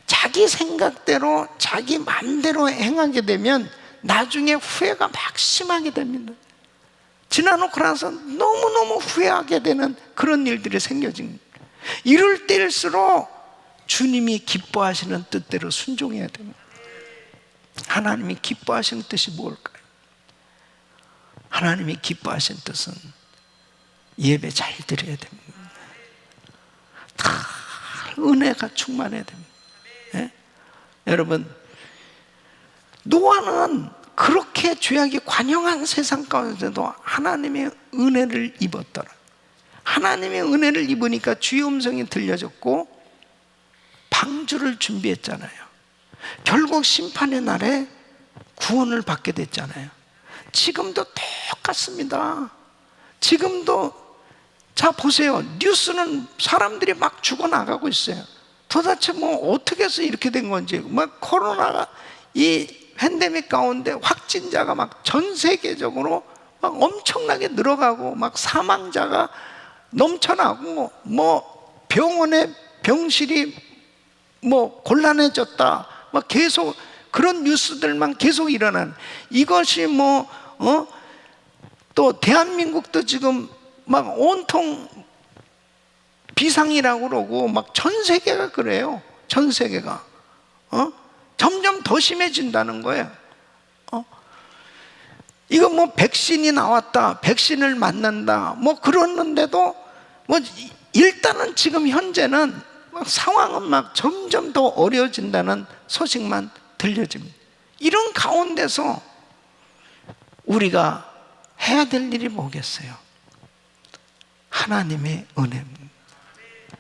자기 생각대로 자기 마음대로 행하게 되면 나중에 후회가 막심하게 됩니다. 지나놓고 나서 너무너무 후회하게 되는 그런 일들이 생겨집니다. 이럴 때일수록 주님이 기뻐하시는 뜻대로 순종해야 됩니다. 하나님이 기뻐하시는 뜻이 뭘까요? 하나님이 기뻐하시는 뜻은 예배 잘 드려야 됩니다. 다 은혜가 충만해야 됩니다. 여러분, 노아는 그렇게 죄악이 관영한 세상 가운데도 하나님의 은혜를 입었더라. 하나님의 은혜를 입으니까 주의 음성이 들려졌고 방주를 준비했잖아요. 결국 심판의 날에 구원을 받게 됐잖아요. 지금도 똑같습니다. 지금도 자 보세요. 뉴스는 사람들이 막 죽어나가고 있어요. 도대체 뭐 어떻게 해서 이렇게 된 건지, 막 코로나가 이 팬데믹 가운데 확진자가 막 전 세계적으로 막 엄청나게 늘어가고 막 사망자가 넘쳐나고 뭐 병원에 병실이 뭐 곤란해졌다, 막 계속 그런 뉴스들만 계속 일어나는, 이것이 또 대한민국도 지금 막 온통 비상이라고 그러고 막 전 세계가 그래요. 전 세계가 점점 더 심해진다는 거예요. 이거 뭐 백신이 나왔다, 백신을 맞는다, 뭐 그러는데도 뭐 일단은 지금 현재는 막 상황은 막 점점 더 어려워진다는 소식만 들려집니다. 이런 가운데서 우리가 해야 될 일이 뭐겠어요? 하나님의 은혜입니다.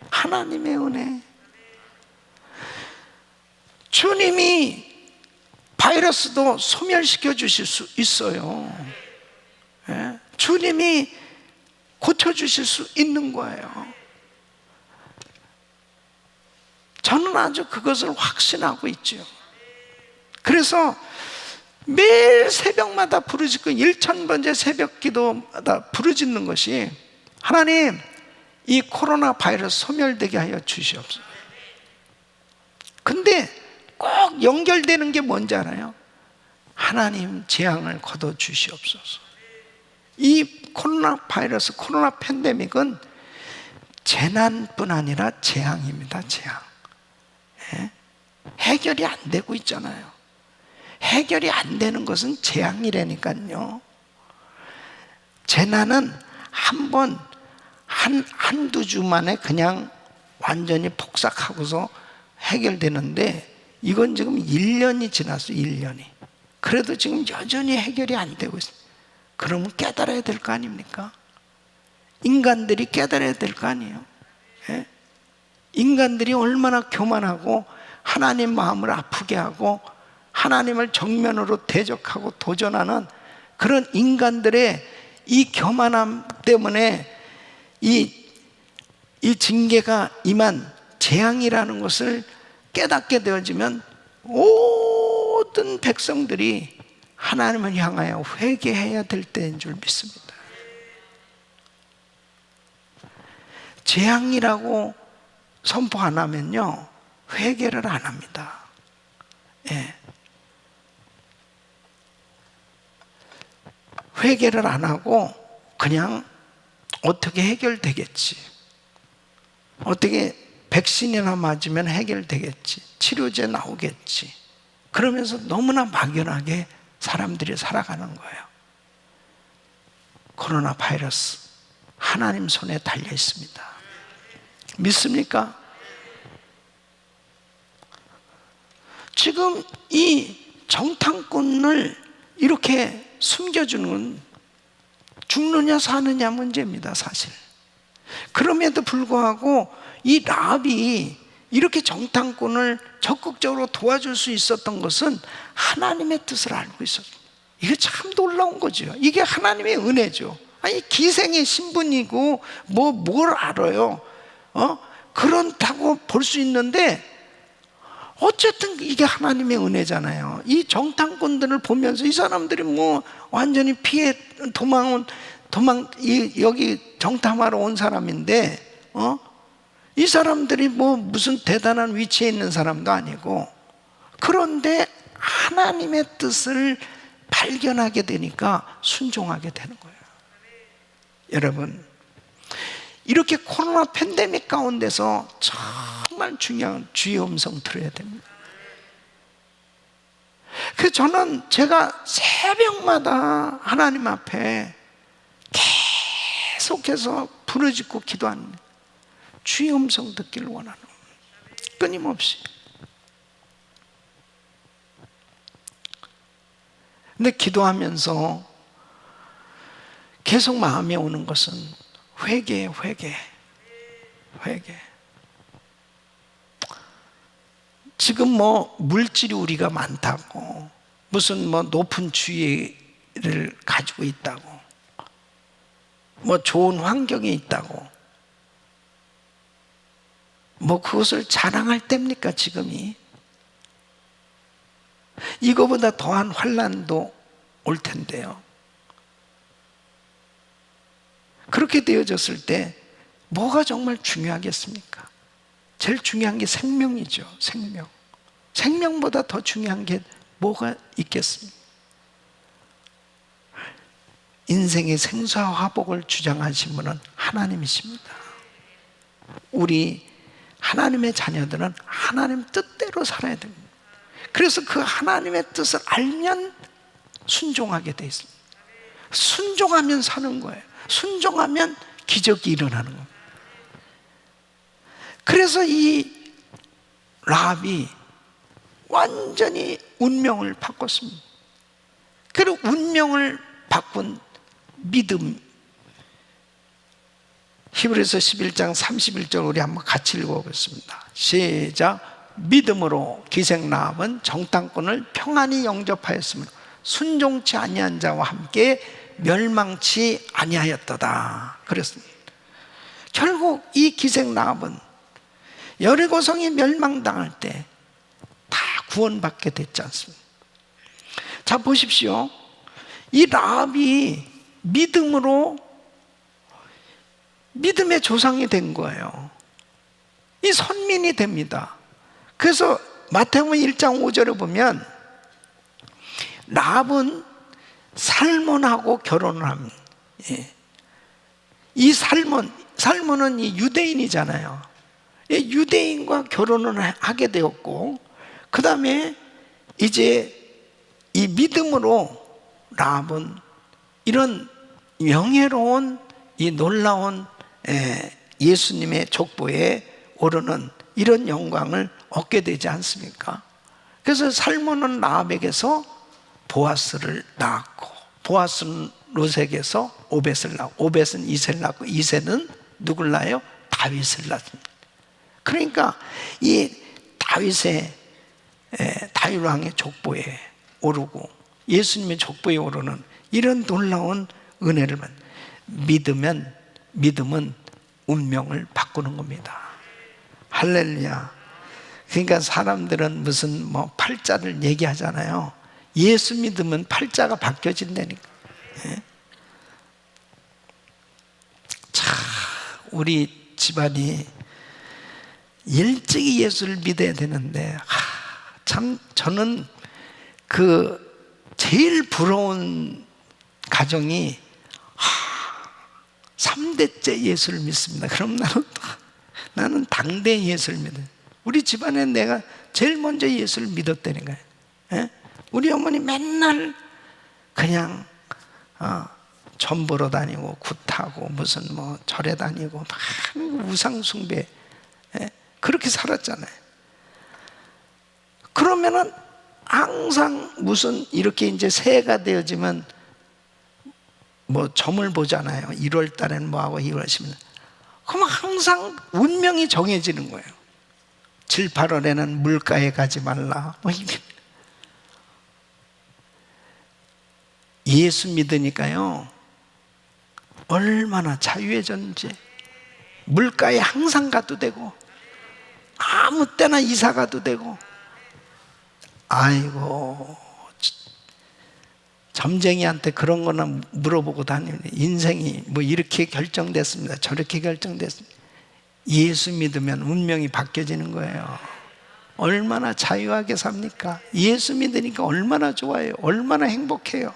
하나님의 은혜. 주님이 바이러스도 소멸시켜 주실 수 있어요. 예? 주님이 고쳐주실 수 있는 거예요. 저는 아주 그것을 확신하고 있죠. 그래서 매일 새벽마다 부르짖고 1000번째 새벽 기도마다 부르짖는 것이, 하나님, 이 코로나 바이러스 소멸되게 하여 주시옵소서. 근데 꼭 연결되는 게 뭔지 알아요? 하나님, 재앙을 거둬 주시옵소서. 이 코로나 바이러스, 코로나 팬데믹은 재난뿐 아니라 재앙입니다. 재앙. 예? 해결이 안 되고 있잖아요. 해결이 안 되는 것은 재앙이라니까요. 재난은 한두 주 만에 그냥 완전히 폭삭하고서 해결되는데, 이건 지금 1년이 지났어요. 1년이. 그래도 지금 여전히 해결이 안 되고 있어요. 그러면 깨달아야 될 거 아닙니까? 인간들이 깨달아야 될 거 아니에요. 예? 인간들이 얼마나 교만하고 하나님 마음을 아프게 하고 하나님을 정면으로 대적하고 도전하는 그런 인간들의 이 교만함 때문에 이 징계가 임한 재앙이라는 것을 깨닫게 되어지면 모든 백성들이 하나님을 향하여 회개해야 될 때인 줄 믿습니다. 재앙이라고 선포 안 하면요, 회개를 안 합니다. 예. 회개를 안 하고 그냥 어떻게 해결되겠지, 어떻게 백신이나 맞으면 해결되겠지, 치료제 나오겠지, 그러면서 너무나 막연하게 사람들이 살아가는 거예요. 코로나 바이러스 하나님 손에 달려 있습니다. 믿습니까? 지금 이 정탐꾼을 이렇게 숨겨주는 건 죽느냐 사느냐 문제입니다, 사실. 그럼에도 불구하고 이 라합이 이렇게 정탐꾼을 적극적으로 도와줄 수 있었던 것은 하나님의 뜻을 알고 있었습니다. 이게 참 놀라운 거죠. 이게 하나님의 은혜죠. 아니, 기생의 신분이고 뭘 알아요? 그렇다고 볼 수 있는데, 어쨌든 이게 하나님의 은혜잖아요. 이 정탐꾼들을 보면서 이 사람들이 뭐 완전히 피해 여기 정탐하러 온 사람인데, 이 사람들이 뭐 무슨 대단한 위치에 있는 사람도 아니고, 그런데 하나님의 뜻을 발견하게 되니까 순종하게 되는 거예요. 여러분, 이렇게 코로나 팬데믹 가운데서 정말 중요한 주의 음성 들어야 됩니다. 그래서 저는 제가 새벽마다 하나님 앞에 계속해서 부르짖고 기도하는, 주의 음성 듣기를 원하는, 끊임없이. 근데 기도하면서 계속 마음에 오는 것은 회개. 지금 뭐 물질이 우리가 많다고, 무슨 뭐 높은 지위를 가지고 있다고, 뭐 좋은 환경에 있다고, 뭐 그것을 자랑할 때입니까, 지금이? 이거보다 더한 환난도 올 텐데요. 그렇게 되어졌을 때 뭐가 정말 중요하겠습니까? 제일 중요한 게 생명이죠. 생명보다 더 중요한 게 뭐가 있겠습니까? 인생의 생사와 화복을 주장하신 분은 하나님이십니다. 우리 하나님의 자녀들은 하나님 뜻대로 살아야 됩니다. 그래서 그 하나님의 뜻을 알면 순종하게 돼 있습니다. 순종하면 사는 거예요. 순종하면 기적이 일어나는 거예요. 그래서 이 라합이 완전히 운명을 바꿨습니다. 그리고 운명을 바꾼 믿음, 히브리서 11장 31절 우리 한번 같이 읽어보겠습니다. 시작. 믿음으로 기생 라합은 정탐꾼을 평안히 영접하였으므로 순종치 아니한 자와 함께 멸망치 아니하였도다 그랬습니다. 결국 이 기생 라합은 여리고성이 멸망당할 때 다 구원받게 됐지 않습니까? 자, 보십시오. 이 라합이 믿음으로 믿음의 조상이 된 거예요. 이 선민이 됩니다. 그래서 마태복음 1장 5절에 보면 라합은 살몬하고 결혼을 합니다. 이 살몬은 이 유대인이잖아요. 유대인과 결혼을 하게 되었고, 그 다음에 이제 이 믿음으로 라합은 이런 명예로운 이 놀라운 예수님의 족보에 오르는 이런 영광을 얻게 되지 않습니까? 그래서 살몬은 라합에게서 보아스를 낳았고, 보아스는 롯에게서 오벳을 낳고, 오벳은 이새를 낳고, 이새는 누굴 낳아요? 다윗을 낳습니다. 그러니까 이 다윗의 다윗 왕의 족보에 오르고 예수님의 족보에 오르는 이런 놀라운 은혜를 믿음은 운명을 바꾸는 겁니다. 할렐루야. 그러니까 사람들은 무슨 뭐 팔자를 얘기하잖아요. 예수 믿으면 팔자가 바뀌어진다니까. 자, 우리 집안이 일찍이 예수를 믿어야 되는데, 참 저는 그 제일 부러운 가정이 3대째 예수를 믿습니다. 그럼 나는 당대 예수를 믿어요. 우리 집안에 내가 제일 먼저 예수를 믿었다는 거예요. 우리 어머니 맨날 그냥 전 보러 다니고 굿하고 무슨 뭐 절에 다니고 막 우상 숭배, 그렇게 살았잖아요. 그러면은 항상 무슨 이렇게 이제 새해가 되어지면 뭐 점을 보잖아요. 1월 달에는 뭐하고 2월 10일. 그럼 항상 운명이 정해지는 거예요. 7, 8월에는 물가에 가지 말라. 뭐 이게. 예수 믿으니까요, 얼마나 자유해졌는지. 물가에 항상 가도 되고, 아무 때나 이사 가도 되고. 아이고, 점쟁이한테 그런 거나 물어보고 다니는 인생이 뭐 이렇게 결정됐습니다, 저렇게 결정됐습니다. 예수 믿으면 운명이 바뀌어지는 거예요. 얼마나 자유하게 삽니까? 예수 믿으니까 얼마나 좋아요. 얼마나 행복해요.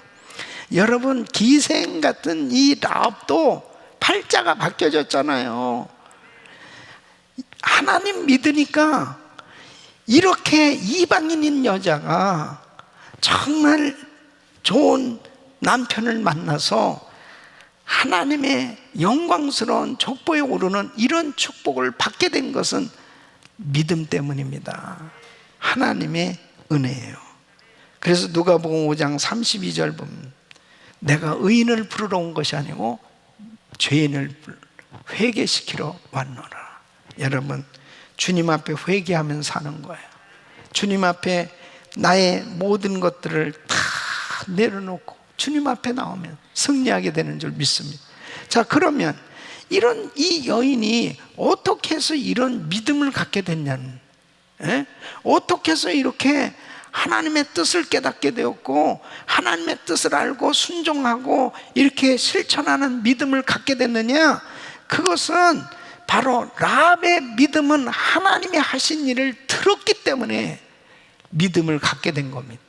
여러분, 기생 같은 이 라합도 팔자가 바뀌어졌잖아요. 하나님 믿으니까 이렇게 이방인인 여자가 정말 좋은 남편을 만나서 하나님의 영광스러운 족보에 오르는 이런 축복을 받게 된 것은 믿음 때문입니다. 하나님의 은혜예요. 그래서 누가복음 5장 32절 보면 내가 의인을 부르러 온 것이 아니고 죄인을 회개시키러 왔노라. 여러분, 주님 앞에 회개하면 사는 거예요. 주님 앞에 나의 모든 것들을 다 내려놓고 주님 앞에 나오면 승리하게 되는 줄 믿습니다. 자, 그러면 이 여인이 어떻게 해서 이런 믿음을 갖게 됐냐는, 어떻게 해서 이렇게 하나님의 뜻을 깨닫게 되었고 하나님의 뜻을 알고 순종하고 이렇게 실천하는 믿음을 갖게 됐느냐? 그것은 바로 라합의 믿음은 하나님이 하신 일을 들었기 때문에 믿음을 갖게 된 겁니다.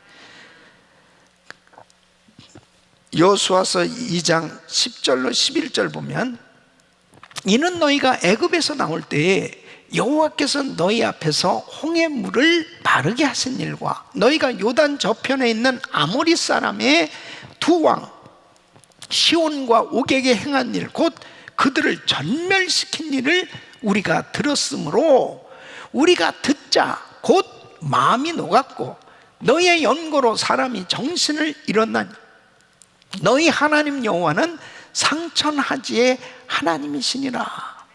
여호수아서 2장 10절로 11절 보면 이는 너희가 애굽에서 나올 때에 여호와께서 너희 앞에서 홍해물을 마르게 하신 일과 너희가 요단 저편에 있는 아모리 사람의 두 왕 시온과 오객에 행한 일, 곧 그들을 전멸시킨 일을 우리가 들었으므로 우리가 듣자 곧 마음이 녹았고 너희의 연고로 사람이 정신을 잃었나니 너희 하나님 여호와는 상천하지의 하나님이시니라.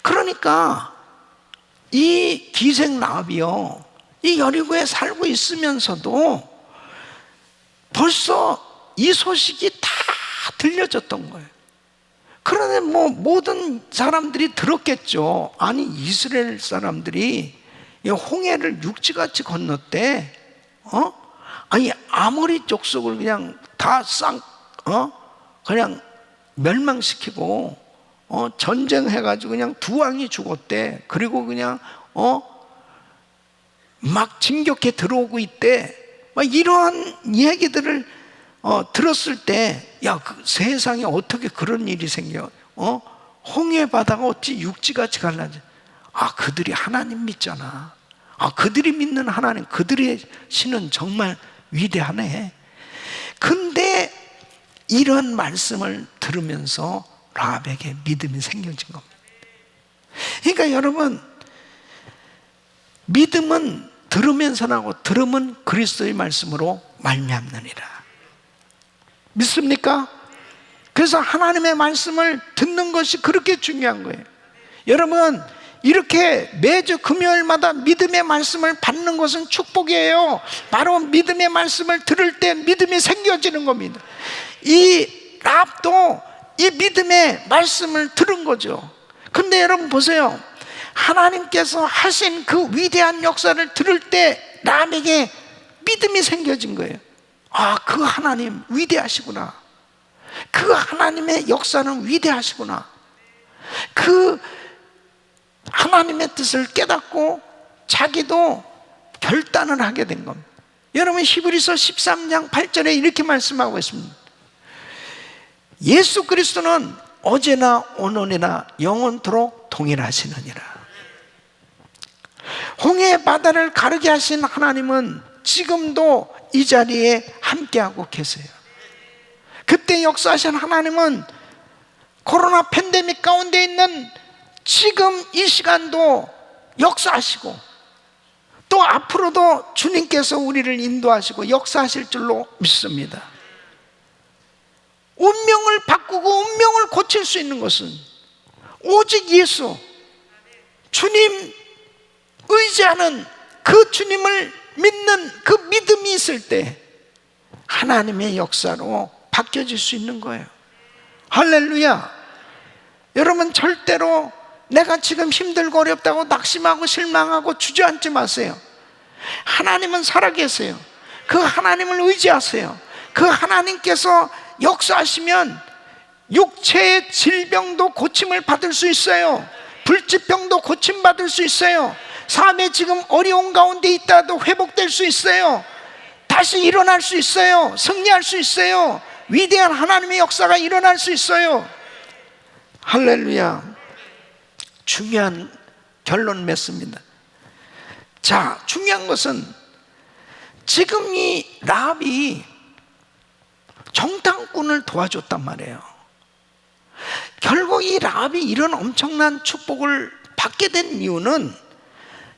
그러니까 이 기생라합이요, 이 여리고에 살고 있으면서도 벌써 이 소식이 다 들려졌던 거예요. 그런데 뭐 모든 사람들이 들었겠죠. 아니 이스라엘 사람들이 홍해를 육지같이 건넜대. 아니 아모리 족속을 그냥 다 그냥 멸망시키고 전쟁해가지고 그냥 두 왕이 죽었대. 그리고 그냥 막 진격해 들어오고 있대. 막 이러한 이야기들을 들었을 때, 야, 그 세상에 어떻게 그런 일이 생겨? 홍해 바다가 어찌 육지같이 갈라져? 아, 그들이 하나님 믿잖아. 아, 그들이 믿는 하나님, 그들의 신은 정말 위대하네. 근데 이런 말씀을 들으면서 라합에게 믿음이 생겨진 겁니다. 그러니까 여러분, 믿음은 들으면서 나고 들음은 그리스도의 말씀으로 말미암느니라. 믿습니까? 그래서 하나님의 말씀을 듣는 것이 그렇게 중요한 거예요. 여러분, 이렇게 매주 금요일마다 믿음의 말씀을 받는 것은 축복이에요. 바로 믿음의 말씀을 들을 때 믿음이 생겨지는 겁니다. 이 라합도 이 믿음의 말씀을 들은 거죠. 근데 여러분 보세요. 하나님께서 하신 그 위대한 역사를 들을 때 라합에게 믿음이 생겨진 거예요. 아, 그 하나님 위대하시구나. 그 하나님의 역사는 위대하시구나. 그 하나님의 뜻을 깨닫고 자기도 결단을 하게 된 겁니다. 여러분, 히브리서 13장 8절에 이렇게 말씀하고 있습니다. 예수 그리스도는 어제나 오늘이나 영원토록 동일하시느니라. 홍해 바다를 가르게 하신 하나님은 지금도 이 자리에 함께하고 계세요. 그때 역사하신 하나님은 코로나 팬데믹 가운데 있는 지금 이 시간도 역사하시고 또 앞으로도 주님께서 우리를 인도하시고 역사하실 줄로 믿습니다. 운명을 바꾸고 운명을 고칠 수 있는 것은 오직 예수, 주님 의지하는 그 주님을 믿는 그 믿음이 있을 때 하나님의 역사로 바뀌어질 수 있는 거예요. 할렐루야. 여러분, 절대로 내가 지금 힘들고 어렵다고 낙심하고 실망하고 주저앉지 마세요. 하나님은 살아계세요. 그 하나님을 의지하세요. 그 하나님께서 역사하시면 육체의 질병도 고침을 받을 수 있어요. 불치병도 고침받을 수 있어요. 삶에 지금 어려운 가운데 있다도 회복될 수 있어요. 다시 일어날 수 있어요. 승리할 수 있어요. 위대한 하나님의 역사가 일어날 수 있어요. 할렐루야. 중요한 결론 맺습니다. 자, 중요한 것은 지금 이 라합이 정탐꾼을 도와줬단 말이에요. 결국 이 라합이 이런 엄청난 축복을 받게 된 이유는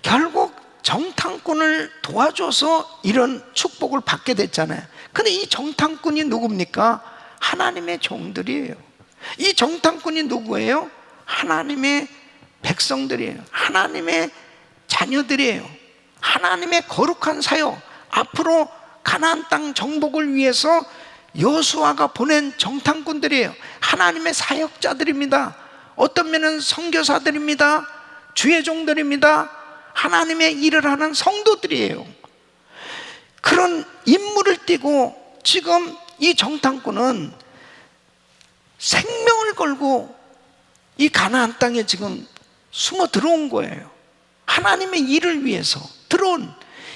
결국 정탐꾼을 도와줘서 이런 축복을 받게 됐잖아요. 근데 이 정탐꾼이 누굽니까? 하나님의 종들이에요. 이 정탐꾼이 누구예요? 하나님의 백성들이에요. 하나님의 자녀들이에요. 하나님의 거룩한 사역, 앞으로 가나안 땅 정복을 위해서 여호수아가 보낸 정탐꾼들이에요. 하나님의 사역자들입니다. 어떤 면은 선교사들입니다. 주의 종들입니다. 하나님의 일을 하는 성도들이에요. 그런 임무를 띠고 지금 이 정탐꾼은 생명을 걸고 이 가나안 땅에 지금 숨어 들어온 거예요. 하나님의 일을 위해서 들어온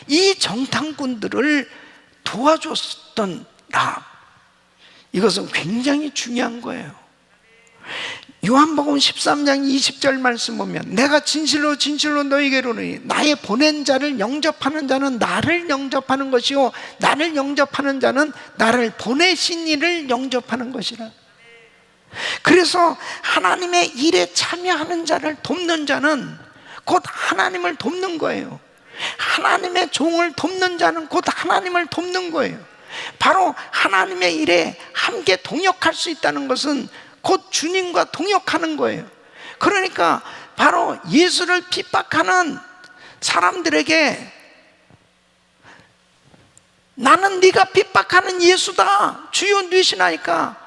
이 정탐꾼들을 도와줬던 라합, 이것은 굉장히 중요한 거예요. 요한복음 13장 20절 말씀 보면 내가 진실로 진실로 너희에게 이르노니 나의 보낸 자를 영접하는 자는 나를 영접하는 것이요 나를 영접하는 자는 나를 보내신 이를 영접하는 것이라. 그래서 하나님의 일에 참여하는 자를 돕는 자는 곧 하나님을 돕는 거예요. 하나님의 종을 돕는 자는 곧 하나님을 돕는 거예요. 바로 하나님의 일에 함께 동역할 수 있다는 것은 곧 주님과 동역하는 거예요. 그러니까 바로 예수를 핍박하는 사람들에게 나는 네가 핍박하는 예수다 주여 누이시나이까,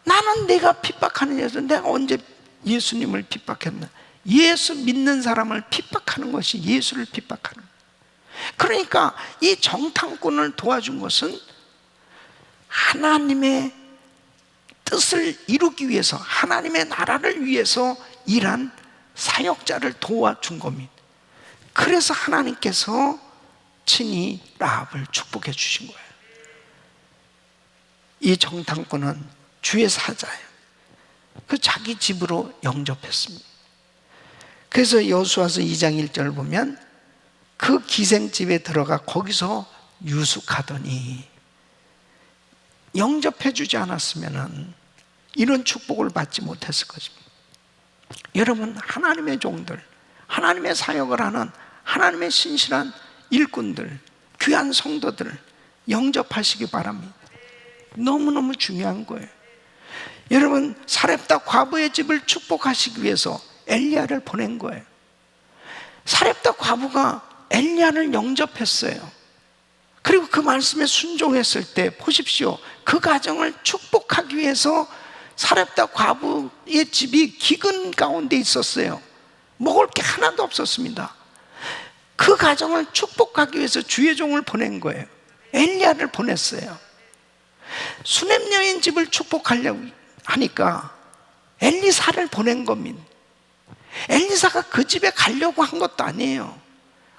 나는 네가 핍박하는 예수. 내가 언제 예수님을 핍박했나? 예수 믿는 사람을 핍박하는 것이 예수를 핍박하는 거예요. 그러니까 이 정탐꾼을 도와준 것은 하나님의 뜻을 이루기 위해서, 하나님의 나라를 위해서 일한 사역자를 도와준 겁니다. 그래서 하나님께서 친히 라합을 축복해 주신 거예요. 이 정탐꾼은 주의 사자예요. 그 자기 집으로 영접했습니다. 그래서 여호수아서 2장 1절 보면 그 기생집에 들어가 거기서 유숙하더니, 영접해 주지 않았으면 이런 축복을 받지 못했을 것입니다. 여러분, 하나님의 종들, 하나님의 사역을 하는 하나님의 신실한 일꾼들, 귀한 성도들 영접하시기 바랍니다. 너무너무 중요한 거예요. 여러분, 사렙다 과부의 집을 축복하시기 위해서 엘리야를 보낸 거예요. 사렙다 과부가 엘리야를 영접했어요. 그리고 그 말씀에 순종했을 때 보십시오, 그 가정을 축복하기 위해서 사렙다 과부의 집이 기근 가운데 있었어요. 먹을 게 하나도 없었습니다. 그 가정을 축복하기 위해서 주의 종을 보낸 거예요. 엘리야를 보냈어요. 수넴 여인 집을 축복하려고 하니까 엘리사를 보낸 겁니다. 엘리사가 그 집에 가려고 한 것도 아니에요.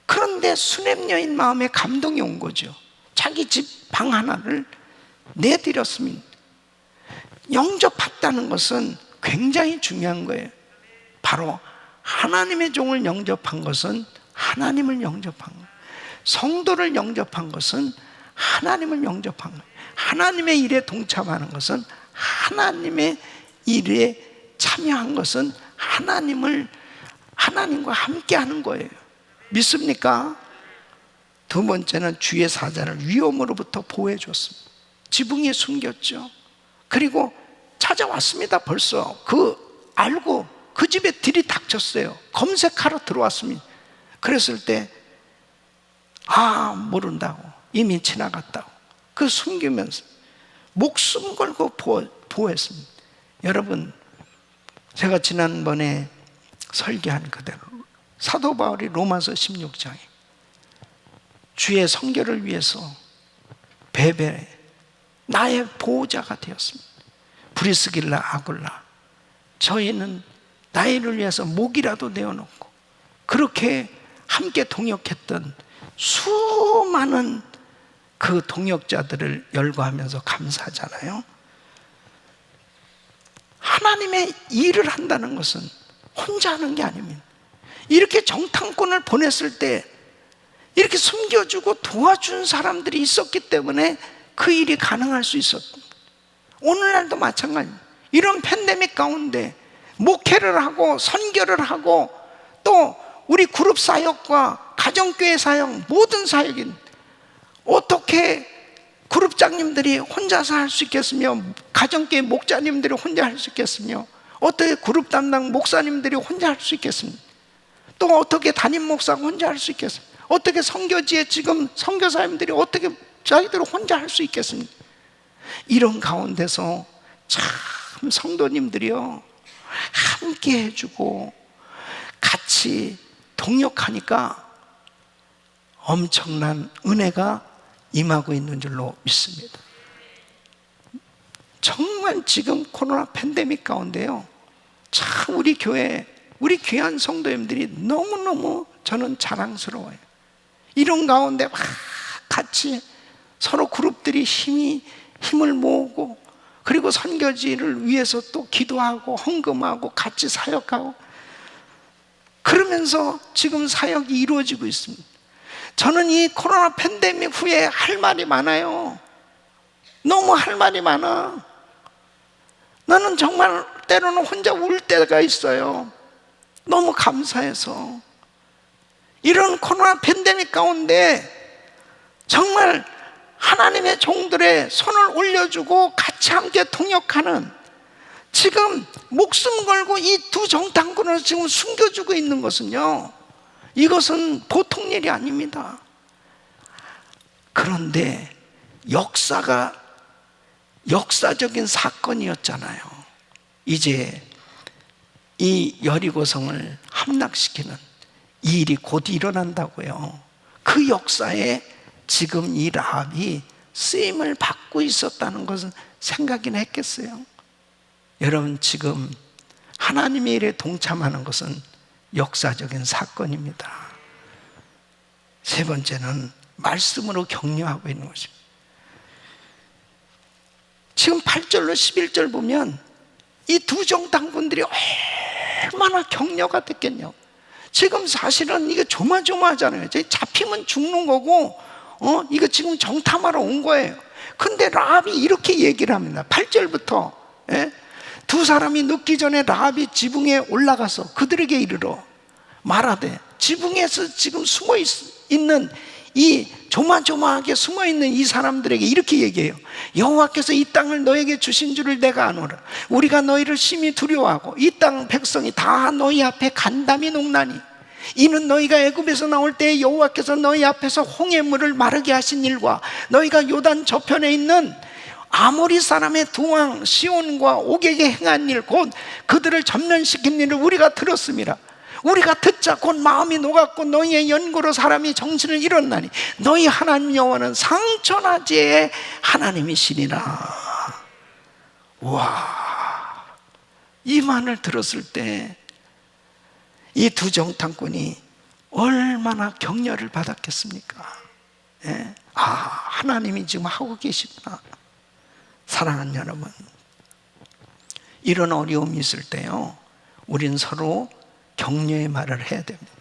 그런데 수넴 여인 마음에 감동이 온 거죠. 자기 집 방 하나를 내드렸습니다. 영접했다는 것은 굉장히 중요한 거예요. 바로 하나님의 종을 영접한 것은 하나님을 영접한 거예요. 성도를 영접한 것은 하나님을 영접한 거예요. 하나님의 일에 동참하는 것은, 하나님의 일에 참여한 것은 하나님과 함께 하는 거예요. 믿습니까? 두 번째는 주의 사자를 위험으로부터 보호해 줬습니다. 지붕에 숨겼죠. 그리고 찾아왔습니다. 벌써 알고 그 집에 들이닥쳤어요. 검색하러 들어왔습니다. 그랬을 때 모른다고, 이미 지나갔다고 그 숨기면서 목숨 걸고 보호했습니다. 여러분, 제가 지난번에 설교한 그대로 사도 바울이 로마서 16장에 주의 성결을 위해서 베베 나의 보호자가 되었습니다. 브리스길라 아굴라, 저희는 나이를 위해서 목이라도 내어놓고 그렇게 함께 동역했던 수많은 그 동역자들을 열거하면서 감사하잖아요. 하나님의 일을 한다는 것은 혼자 하는 게 아닙니다. 이렇게 정탐꾼을 보냈을 때 이렇게 숨겨주고 도와준 사람들이 있었기 때문에 그 일이 가능할 수 있었습니다. 오늘날도 마찬가지입니다. 이런 팬데믹 가운데 목회를 하고 선교를 하고 또 우리 그룹 사역과 가정교회 사역, 모든 사역인 어떻게 그룹장님들이 혼자서 할 수 있겠으며, 가정교회 목자님들이 혼자 할 수 있겠으며, 어떻게 그룹 담당 목사님들이 혼자 할 수 있겠습니까? 또 어떻게 담임 목사가 혼자 할 수 있겠습니까? 어떻게 선교지에 지금 선교사님들이 어떻게 자기들 혼자 할 수 있겠습니까? 이런 가운데서 참 성도님들이요, 함께 해주고 같이 동역하니까 엄청난 은혜가 임하고 있는 줄로 믿습니다. 정말 지금 코로나 팬데믹 가운데요, 참 우리 교회, 우리 귀한 성도님들이 너무너무 저는 자랑스러워요. 이런 가운데 막 같이 서로 그룹들이 힘을 모으고 그리고 선교지를 위해서 또 기도하고 헌금하고 같이 사역하고 그러면서 지금 사역이 이루어지고 있습니다. 저는 이 코로나 팬데믹 후에 할 말이 많아요. 너무 할 말이 많아. 나는 정말 때로는 혼자 울 때가 있어요. 너무 감사해서. 이런 코로나 팬데믹 가운데 정말 하나님의 종들의 손을 올려주고 같이 함께 통역하는, 지금 목숨 걸고 이 두 정탐꾼을 지금 숨겨주고 있는 것은요, 이것은 보통 일이 아닙니다. 그런데 역사가 역사적인 사건이었잖아요. 이제 이 여리고성을 함락시키는 이 일이 곧 일어난다고요. 그 역사에 지금 이 라합이 쓰임을 받고 있었다는 것은 생각이나 했겠어요? 여러분, 지금 하나님의 일에 동참하는 것은 역사적인 사건입니다. 세 번째는 말씀으로 격려하고 있는 것입니다. 지금 8절로 11절 보면 이 두 정탐꾼들이 얼마나 격려가 됐겠냐. 지금 사실은 이게 조마조마하잖아요. 잡히면 죽는 거고, 이거 지금 정탐하러 온 거예요. 근데 라합이 이렇게 얘기를 합니다. 8절부터 두 사람이 눕기 전에 라합이 지붕에 올라가서 그들에게 이르러 말하되, 지붕에서 지금 숨어 있는 이 조마조마하게 숨어 있는 이 사람들에게 이렇게 얘기해요. 여호와께서 이 땅을 너에게 주신 줄을 내가 아노라. 우리가 너희를 심히 두려워하고 이 땅 백성이 다 너희 앞에 간담이 녹나니, 이는 너희가 애굽에서 나올 때 여호와께서 너희 앞에서 홍해물을 마르게 하신 일과 너희가 요단 저편에 있는 아모리 사람의 두 왕 시온과 옥에게 행한 일, 곧 그들을 전면시킨 일을 우리가 들었음이라. 우리가 듣자 곧 마음이 녹았고 너희의 연고로 사람이 정신을 잃었나니 너희 하나님 여호와는 상천하지의 하나님이시니라. 와, 이 말을 들었을 때 이 두 정탐꾼이 얼마나 격려를 받았겠습니까? 하나님이 지금 하고 계시구나. 사랑하는 여러분, 이런 어려움이 있을 때요, 우린 서로 격려의 말을 해야 됩니다.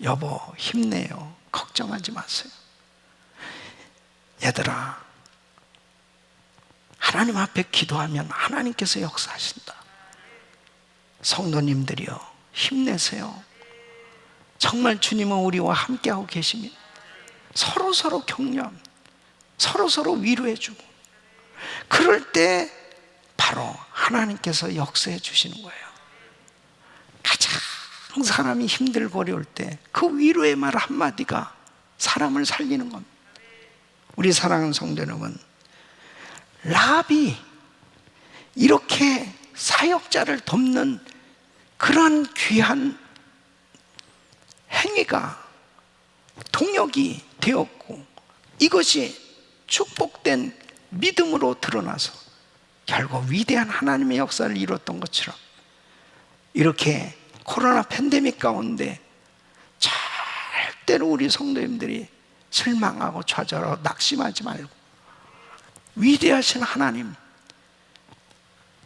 여보, 힘내요. 걱정하지 마세요. 얘들아, 하나님 앞에 기도하면 하나님께서 역사하신다. 성도님들이요, 힘내세요. 정말 주님은 우리와 함께하고 계십니다. 서로 격려합니다. 서로 위로해주고, 그럴 때 바로 하나님께서 역사해 주시는 거예요. 가장 사람이 힘들고 어려울 때 그 위로의 말 한마디가 사람을 살리는 겁니다. 우리 사랑하는 성도 여러분, 라합이 이렇게 사역자를 돕는 그런 귀한 행위가 동역이 되었고, 이것이 축복된 믿음으로 드러나서 결국 위대한 하나님의 역사를 이뤘던 것처럼, 이렇게 코로나 팬데믹 가운데 절대로 우리 성도님들이 실망하고 좌절하고 낙심하지 말고, 위대하신 하나님,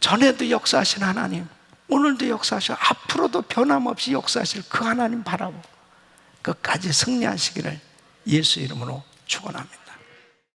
전에도 역사하신 하나님, 오늘도 역사하시고 앞으로도 변함없이 역사하실 그 하나님 바라보고 끝까지 승리하시기를 예수 이름으로 축원합니다.